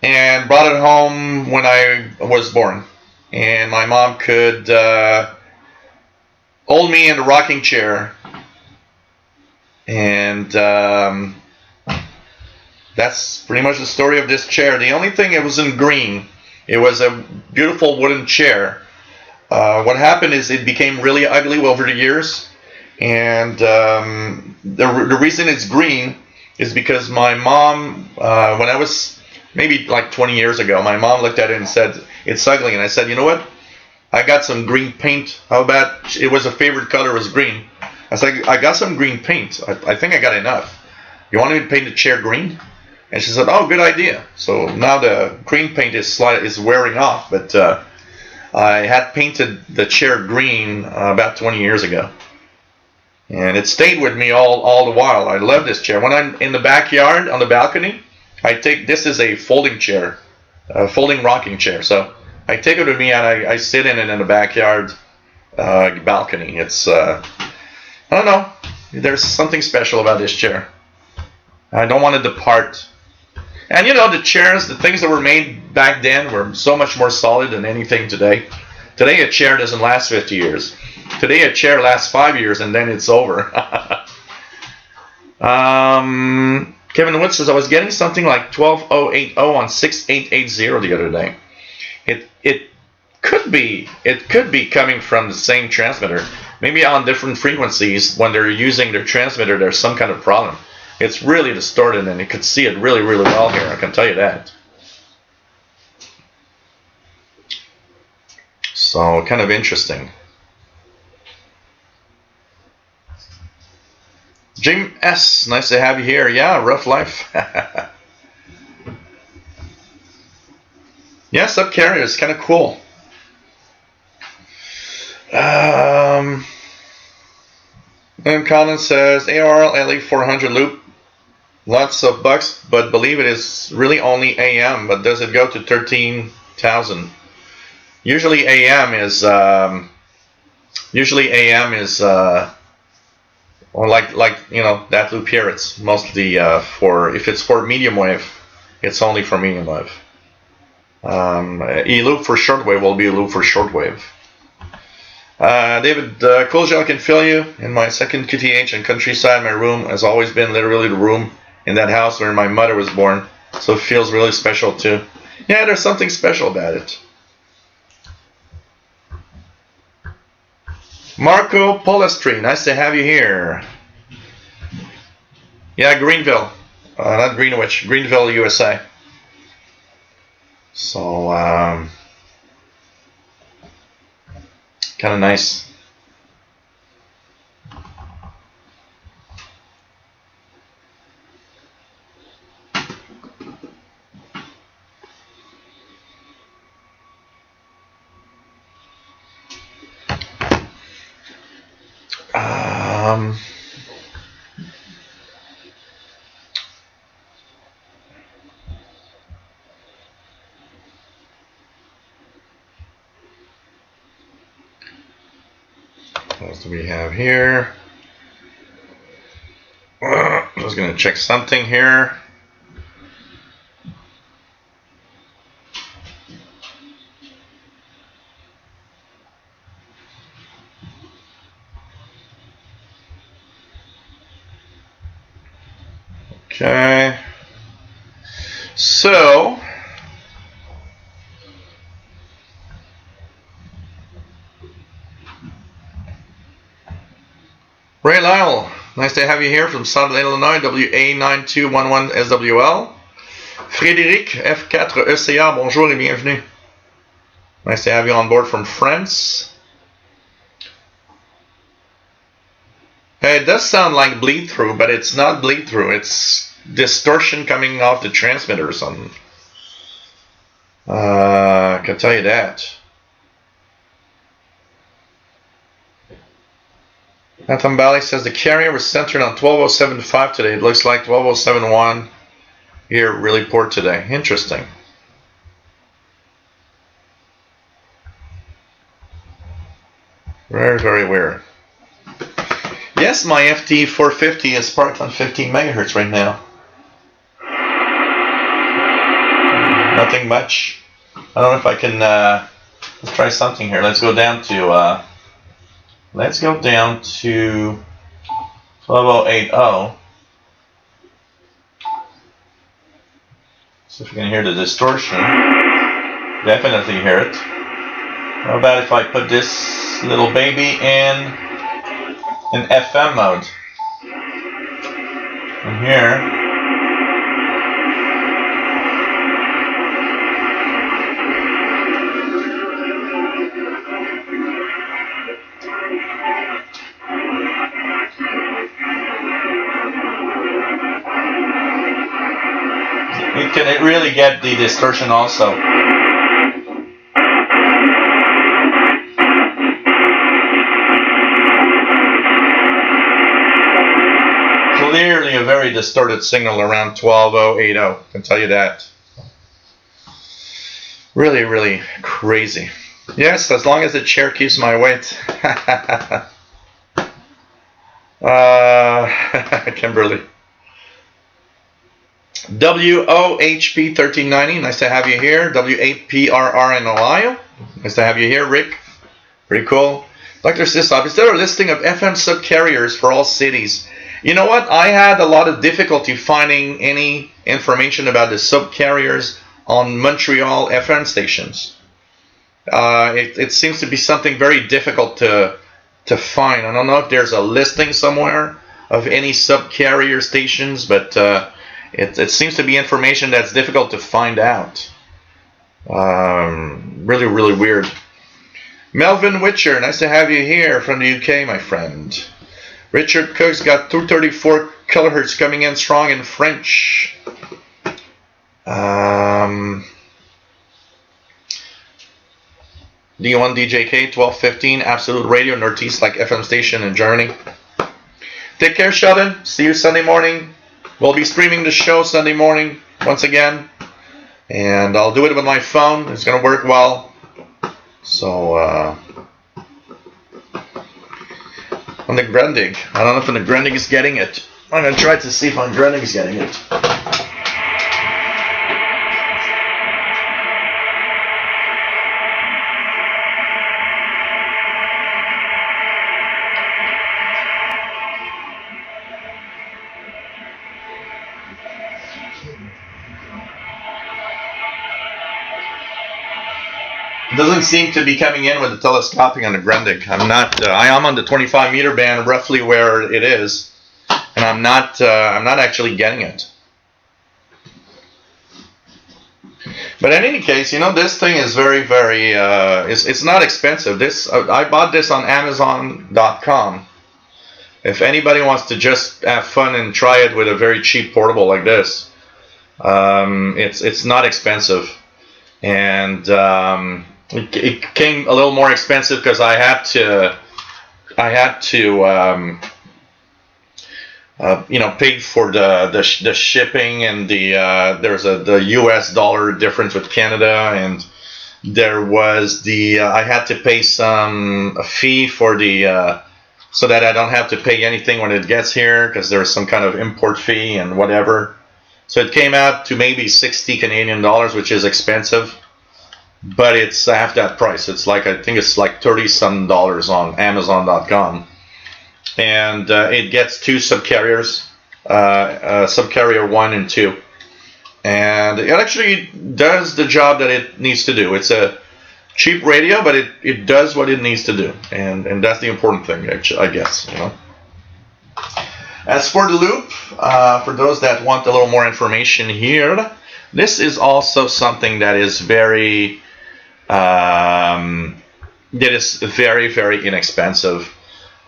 and brought it home when I was born. And my mom could hold me in the rocking chair. And that's pretty much the story of this chair. The only thing, it was in green. It was a beautiful wooden chair. What happened is it became really ugly over the years. And the reason it's green is because my mom, when I was maybe like 20 years ago, my mom looked at it and said, it's ugly. And I said, you know what? I got some green paint. How about, it was a favorite color, was green. I said, I got some green paint. I think I got enough. You want me to paint the chair green? And she said, oh, good idea. So now the green paint is wearing off, but I had painted the chair green about 20 years ago. And it stayed with me all the while. I love this chair. When I'm in the backyard on the balcony, this is a folding chair, a folding rocking chair. So I take it with me and I sit in it in the backyard balcony. It's, I don't know, there's something special about this chair. I don't want to depart. And you know, the chairs, the things that were made back then were so much more solid than anything today. Today a chair doesn't last 50 years. Today a chair lasts 5 years and then it's over. Kevin Wood says, I was getting something like 12080 on 6880 the other day. It could be coming from the same transmitter. Maybe on different frequencies, when they're using their transmitter, there's some kind of problem. It's really distorted, and you can see it really well here, I can tell you that. So, kind of interesting. Jim S., nice to have you here. Yeah, rough life. Yeah, sub carrier is kind of cool. And Colin says, ARL LE 400 loop, lots of bucks, but believe it is really only AM, but does it go to 13,000? Usually AM is, or like you know, that loop here, it's mostly if it's for medium wave, it's only for medium wave. A loop for shortwave will be a loop for shortwave. David, Cool Gel can fill you. In my second QTH in countryside, my room has always been literally the room in that house where my mother was born, so it feels really special too. Yeah, there's something special about it. Marco Polistri, nice to have you here. Yeah, Greenville, not Greenwich, Greenville, USA. So, kind of nice. What else do we have here? Just going to check something here. Okay. So, Ray Lyle, nice to have you here from Southern Illinois, WA9211SWL. Frédéric F4ECA, bonjour et bienvenue. Nice to have you on board from France. Hey, it does sound like bleed through, but it's not bleed through. It's distortion coming off the transmitter or something. I can tell you that. Anthem Valley says the carrier was centered on 1207.5 today. It looks like 1207.1 here really poor today. Interesting. Very, very weird. Yes, my FT450 is parked on 15 megahertz right now. Nothing much. I don't know if I can. Let's try something here. Let's go down to. Let's go down to 12080. See if you can hear the distortion. Definitely hear it. How about if I put this little baby in FM mode? And here. You can really get the distortion also. Clearly a very distorted signal around 12080, I can tell you that. Really, really crazy. Yes, as long as the chair keeps my weight. Kimberly. WOHP 1390, nice to have you here. W8PRR in Ohio, nice to have you here, Rick. Pretty cool. Dr. Sistop, is there a listing of FM subcarriers for all cities? You know what? I had a lot of difficulty finding any information about the subcarriers on Montreal FM stations. It seems to be something very difficult to find. I don't know if there's a listing somewhere of any subcarrier stations, but it seems to be information that's difficult to find out. Really, really weird. Melvin Witcher, nice to have you here from the UK, my friend. Richard Cook's got 234 kilohertz coming in strong in French. D1 DJK 1215 Absolute Radio Northeast like FM station in Germany. Take care, Sheldon. See you Sunday morning. We'll be streaming the show Sunday morning once again, and I'll do it with my phone. It's going to work well. So on the Grundig, I don't know if the Grundig is getting it. I'm going to try to see if my Grundig is getting it. It doesn't seem to be coming in with the telescoping on the Grundig. I'm not. I am on the 25 meter band, roughly where it is, and I'm not actually getting it. But in any case, you know, this thing is very, very. It's not expensive. This I bought this on Amazon.com. If anybody wants to just have fun and try it with a very cheap portable like this, it's not expensive, and it came a little more expensive because I had to pay for the shipping, and there's the US dollar difference with Canada, and there was I had to pay a fee for so that I don't have to pay anything when it gets here, because there's some kind of import fee and whatever. So it came out to maybe 60 Canadian dollars, which is expensive. But it's half that price. It's like, I think it's like $30-some on Amazon.com, and it gets two subcarriers, subcarrier 1 and 2, and it actually does the job that it needs to do. It's a cheap radio, but it does what it needs to do, and that's the important thing, I guess. You know. As for the loop, for those that want a little more information here, this is also something that is very very inexpensive.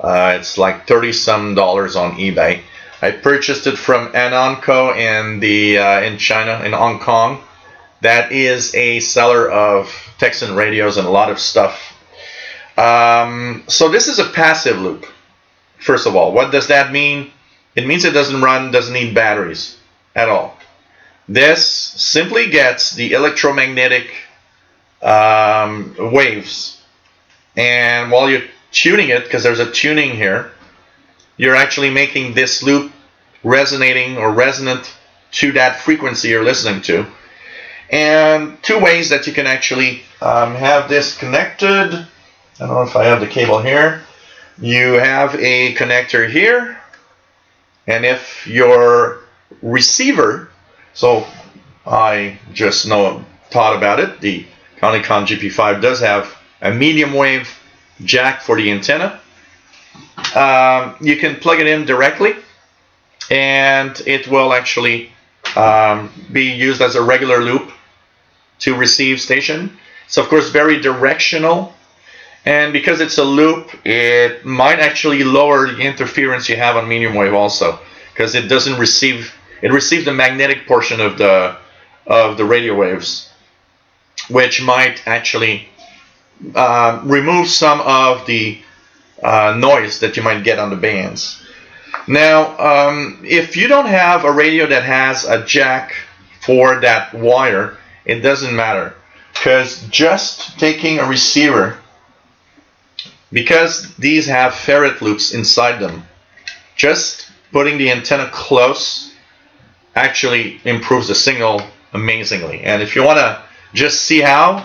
It's like $30-some on eBay. I purchased it from Anonco in China, in Hong Kong. That is a seller of Texan radios and a lot of stuff. So this is a passive loop. First of all, what does that mean? It means it doesn't need batteries at all. This simply gets the electromagnetic waves, and while you're tuning it, because there's a tuning here, you're actually making this loop resonating or resonant to that frequency you're listening to. And two ways that you can actually have this connected. I don't know if I have the cable here. You have a connector here, and if your receiver, so I just thought about it, the Conicon GP5 does have a medium wave jack for the antenna. You can plug it in directly, and it will actually be used as a regular loop to receive station. It's of course very directional, and because it's a loop, it might actually lower the interference you have on medium wave also, because it doesn't receive, it receives the magnetic portion of the radio waves, which might actually remove some of the noise that you might get on the bands. Now, if you don't have a radio that has a jack for that wire, it doesn't matter, because just taking a receiver, because these have ferrite loops inside them, just putting the antenna close actually improves the signal amazingly. And if you want to just see how,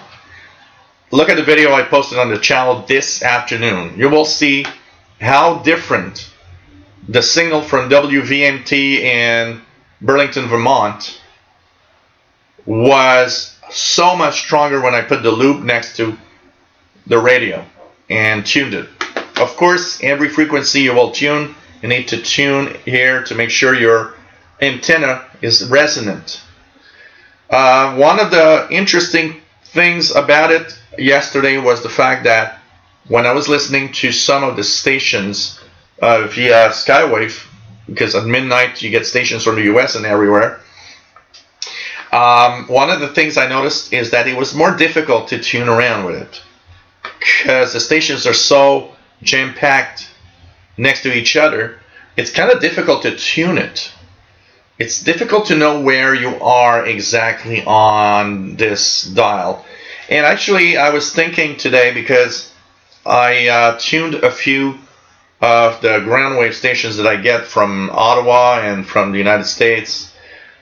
look at the video I posted on the channel this afternoon. You will see how different the signal from WVMT in Burlington, Vermont was so much stronger when I put the loop next to the radio and tuned it. Of course, every frequency you will tune, you need to tune here to make sure your antenna is resonant. One of the interesting things about it yesterday was the fact that when I was listening to some of the stations via Skywave, because at midnight you get stations from the US and everywhere, one of the things I noticed is that it was more difficult to tune around with it, because the stations are so jam-packed next to each other. It's kind of difficult to tune it. It's difficult to know where you are exactly on this dial. And actually, I was thinking today, because I tuned a few of the ground wave stations that I get from Ottawa and from the United States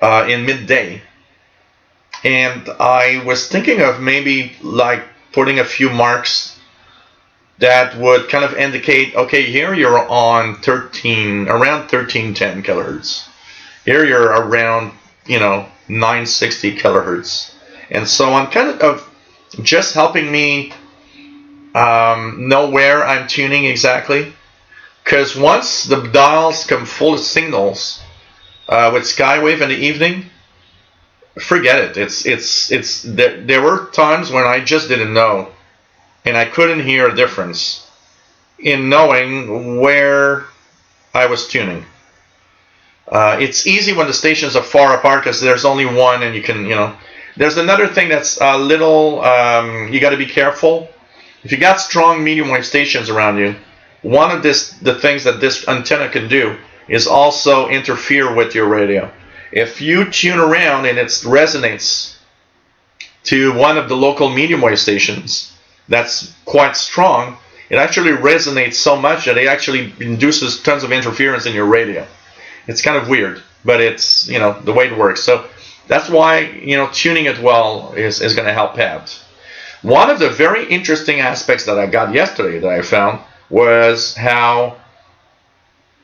in midday. And I was thinking of maybe like putting a few marks that would kind of indicate, okay, here you're on around 1310 kilohertz. Here you're around, 960 kilohertz, and so on, kind of just helping me know where I'm tuning exactly. Because once the dials come full of signals with Skywave in the evening, forget it. There were times when I just didn't know, and I couldn't hear a difference in knowing where I was tuning. It's easy when the stations are far apart, because there's only one, and you can, There's another thing that's a little, you got to be careful. If you got strong medium wave stations around you, one of the things that this antenna can do is also interfere with your radio. If you tune around and it resonates to one of the local medium wave stations that's quite strong, it actually resonates so much that it actually induces tons of interference in your radio. It's kind of weird, but it's, the way it works. So that's why, tuning it well is going to help out. One of the very interesting aspects that I got yesterday that I found was how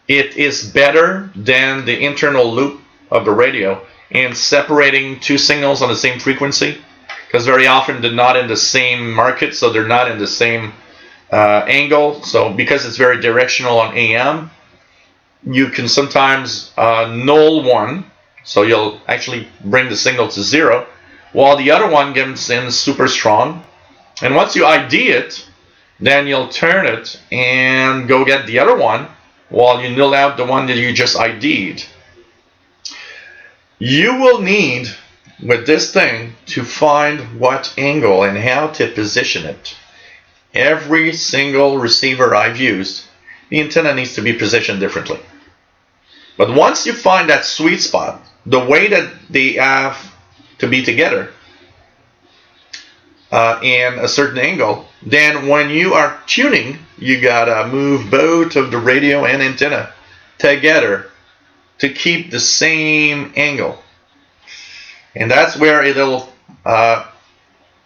it is better than the internal loop of the radio in separating two signals on the same frequency, because very often they're not in the same market, so they're not in the same angle. So because it's very directional on AM, you can sometimes null one, so you'll actually bring the signal to zero, while the other one gets in super strong. And once you ID it, Then you'll turn it and go get the other one while you null out the one that you just ID'd. You will need, with this thing, to find what angle and how to position it. Every single receiver I've used, the antenna needs to be positioned differently. But once you find that sweet spot, the way that they have to be together in a certain angle, then when you are tuning, you gotta move both of the radio and antenna together to keep the same angle. And that's where a little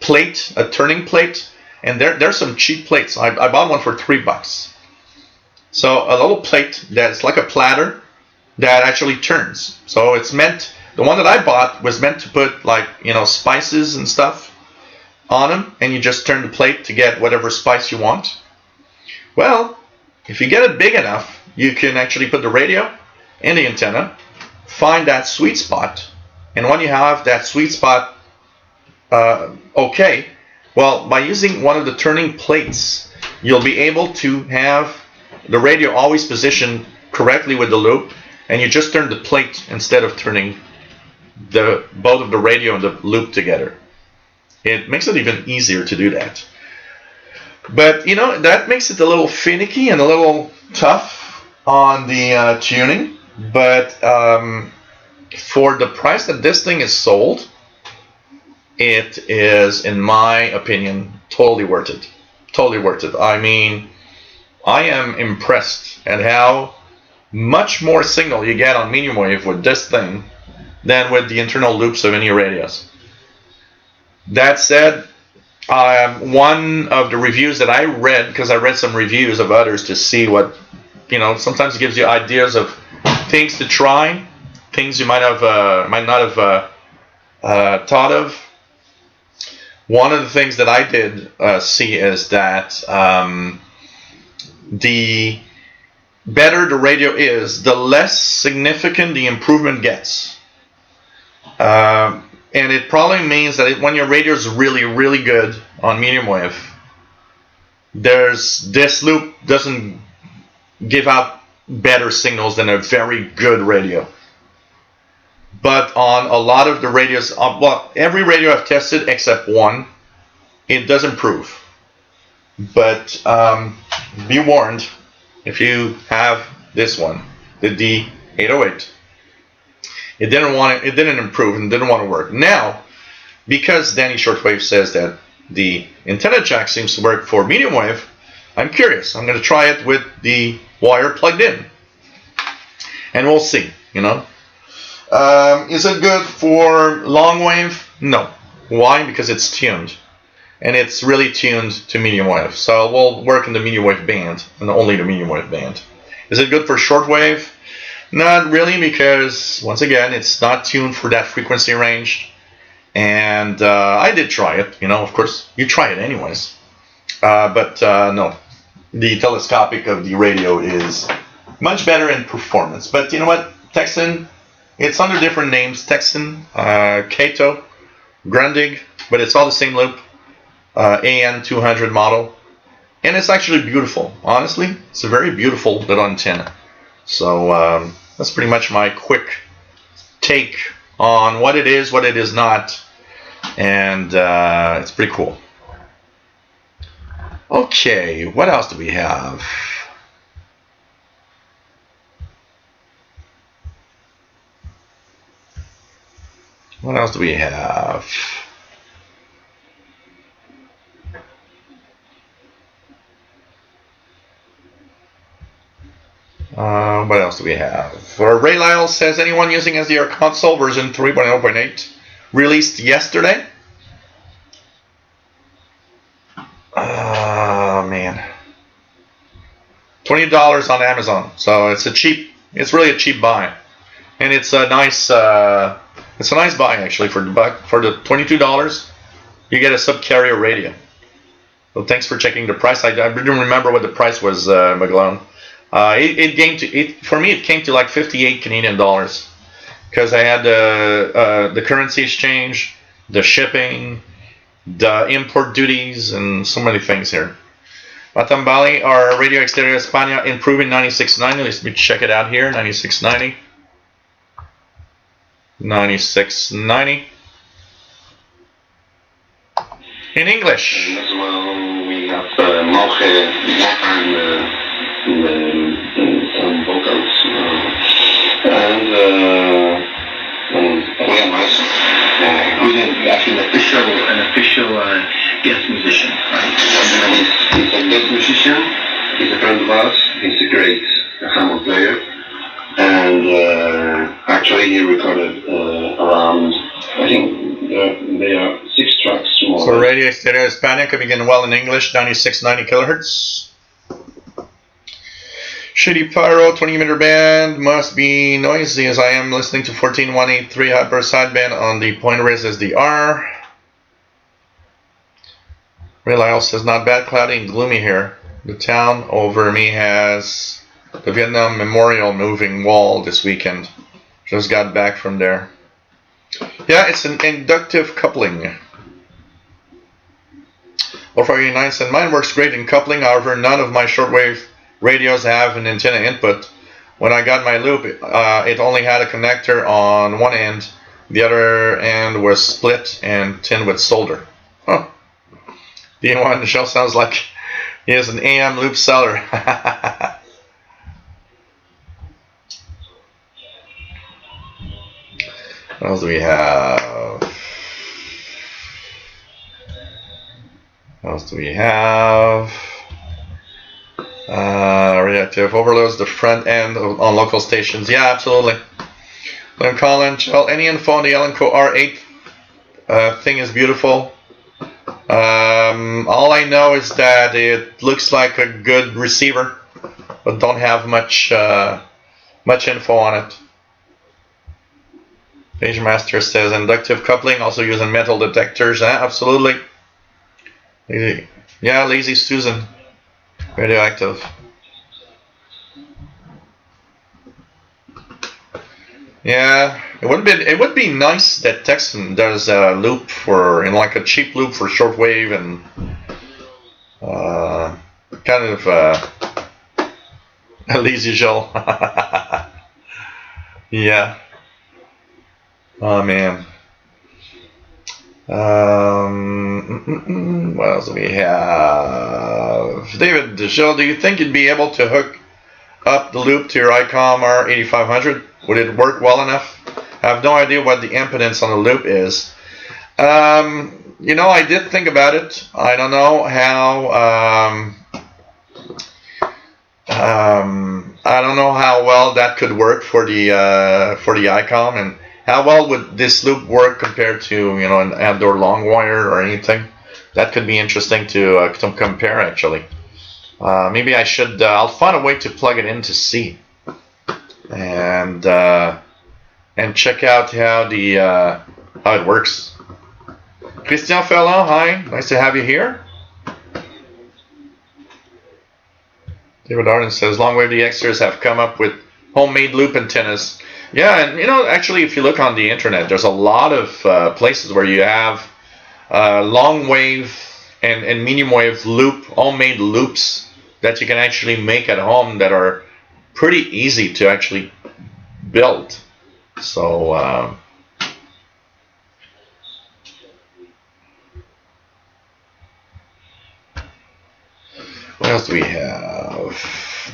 plate, a turning plate, and there's some cheap plates. I bought one for $3. So a little plate that's like a platter that actually turns. So it's meant, the one that I bought was meant to put like, spices and stuff on them, and you just turn the plate to get whatever spice you want. Well, if you get it big enough, you can actually put the radio and the antenna, find that sweet spot, and when you have that sweet spot okay, well, by using one of the turning plates, you'll be able to have the radio always positioned correctly with the loop, and you just turn the plate instead of turning both of the radio and the loop together. It makes it even easier to do that. But that makes it a little finicky and a little tough on the tuning. But for the price that this thing is sold, it is, in my opinion, totally worth it. Totally worth it. I mean, I am impressed at how much more signal you get on medium wave with this thing than with the internal loops of any radios. That said, one of the reviews that I read, because I read some reviews of others to see what, sometimes it gives you ideas of things to try, things you might not have thought of. One of the things that I did see is that the better the radio is, the less significant the improvement gets. And it probably means that when your radio is really, really good on medium wave, this loop doesn't give out better signals than a very good radio. But on a lot of the radios, well, every radio I've tested except one, it does improve. But be warned, if you have this one, the D808, it didn't improve and didn't want to work. Now, because Danny Shortwave says that the antenna jack seems to work for medium wave, I'm curious. I'm going to try it with the wire plugged in, and we'll see. Is it good for long wave? No. Why? Because it's tuned, and it's really tuned to medium wave. So we'll work in the medium wave band, and only the medium wave band. Is it good for shortwave? Not really, because once again, it's not tuned for that frequency range. And I did try it, of course, you try it anyways. But no, the telescopic of the radio is much better in performance. But you know what, Texan, it's under different names, Texan, Kato, Grundig, but it's all the same loop, AN200 model. And it's actually beautiful, honestly. It's a very beautiful little antenna. So that's pretty much my quick take on what it is not, and it's pretty cool. Okay, what else do we have? What else do we have? What else do we have? Ray Lyle says, anyone using SDR console version 3.0.8 released yesterday? Man. $20 on Amazon. So it's really a cheap buy. And it's a nice buy actually for the $22. You get a sub-carrier radio. So thanks for checking the price. I didn't remember what the price was, Maglone. For me it came to like 58 Canadian dollars because I had the currency exchange, the shipping, the import duties, and so many things here. Matambali or Radio Exterior España improving 96.90. Let me check it out here. 96.90. 96.90. In English. As well, we have Moche and some vocals. And Julian Weiss, who's actually an official guest musician. Right? He's a guest musician. He's a friend of ours. He's a great Hammond player. And actually, he recorded around, I think they are 6 tracks more. So Radio Exterior España coming in well in English, 96.90 kilohertz. Shitty Pyro 20-meter band must be noisy as I am listening to 14183 hyper sideband on the point res SDR. Real Isle says not bad, cloudy and gloomy here. The town over me has the Vietnam Memorial moving wall this weekend. Just got back from there. Yeah, it's an inductive coupling. 0489 said mine works great in coupling, however none of my shortwave radios have an antenna input. When I got my loop, it only had a connector on one end. The other end was split and tinned with solder. Huh. D1 Michelle sounds like he is an AM loop seller. What else do we have? What else do we have? Reactive overloads the front end on local stations. Yeah, absolutely. William Collins, well, any info on the Elenco R8 thing is beautiful. All I know is that it looks like a good receiver, but don't have much info on it. Page Master says inductive coupling, also using metal detectors. Absolutely. Yeah, Lazy Susan. Radioactive. Yeah, it would be nice that Texan does a loop for, like a cheap loop for shortwave and kind of a lazy gel. Yeah. Oh man. What else do we have? David Gel, do you think you'd be able to hook up the loop to your ICOM R8500? Would it work well enough? I have no idea what the impedance on the loop is. You know, I did think about it. I don't know how. I don't know how well that could work for the ICOM, and how well would this loop work compared to, you know, an outdoor long wire or anything. That could be interesting to compare actually. Maybe I should. I'll find a way to plug it in to see, and check out how it works. Christian Ferland, hi, nice to have you here. David Arden says Longwave DXers have come up with homemade loop antennas. Yeah, and you know, actually, if you look on the internet, there's a lot of places where you have long wave and medium wave homemade loops that you can actually make at home that are pretty easy to actually build. So what else do we have?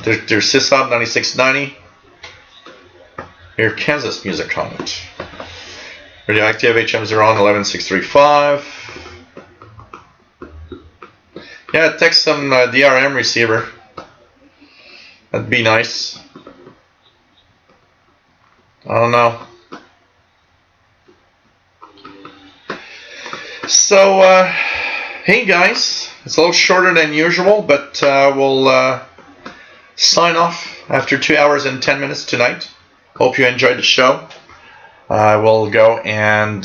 There's Sysop 9690. Here, Kansas music comment. Radioactive HM0 on 11635. Yeah, text some DRM receiver. That'd be nice. I don't know. So, hey guys, it's a little shorter than usual, but we'll sign off after 2 hours and 10 minutes tonight. Hope you enjoyed the show. I will go and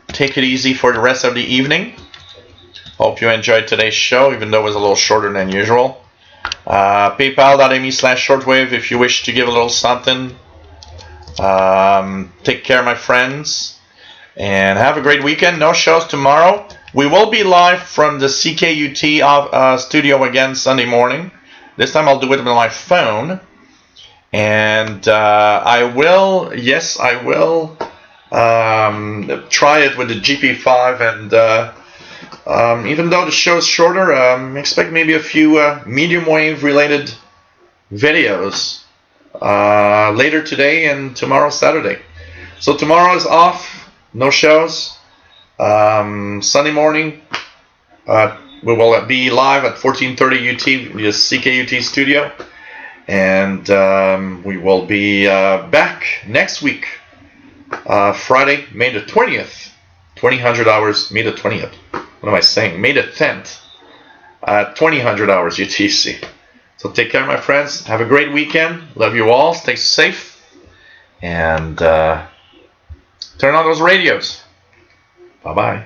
take it easy for the rest of the evening. Hope you enjoyed today's show, even though it was a little shorter than usual. PayPal.me/shortwave if you wish to give a little something. Take care, my friends, and have a great weekend. No shows tomorrow. We will be live from the CKUT studio again Sunday morning. This time I'll do it with my phone. And I will try it with the GP5. And even though the show is shorter, expect maybe a few medium wave related videos later today and tomorrow Saturday. So tomorrow is off, no shows. Sunday morning we will be live at 14:30 UT, the CKUT studio, and we will be back next week, Friday, May the 20th, 2000 hours, May the 20th. What am I saying? May the 10th, 2000 hours UTC. So take care, my friends. Have a great weekend. Love you all. Stay safe. And turn on those radios. Bye-bye.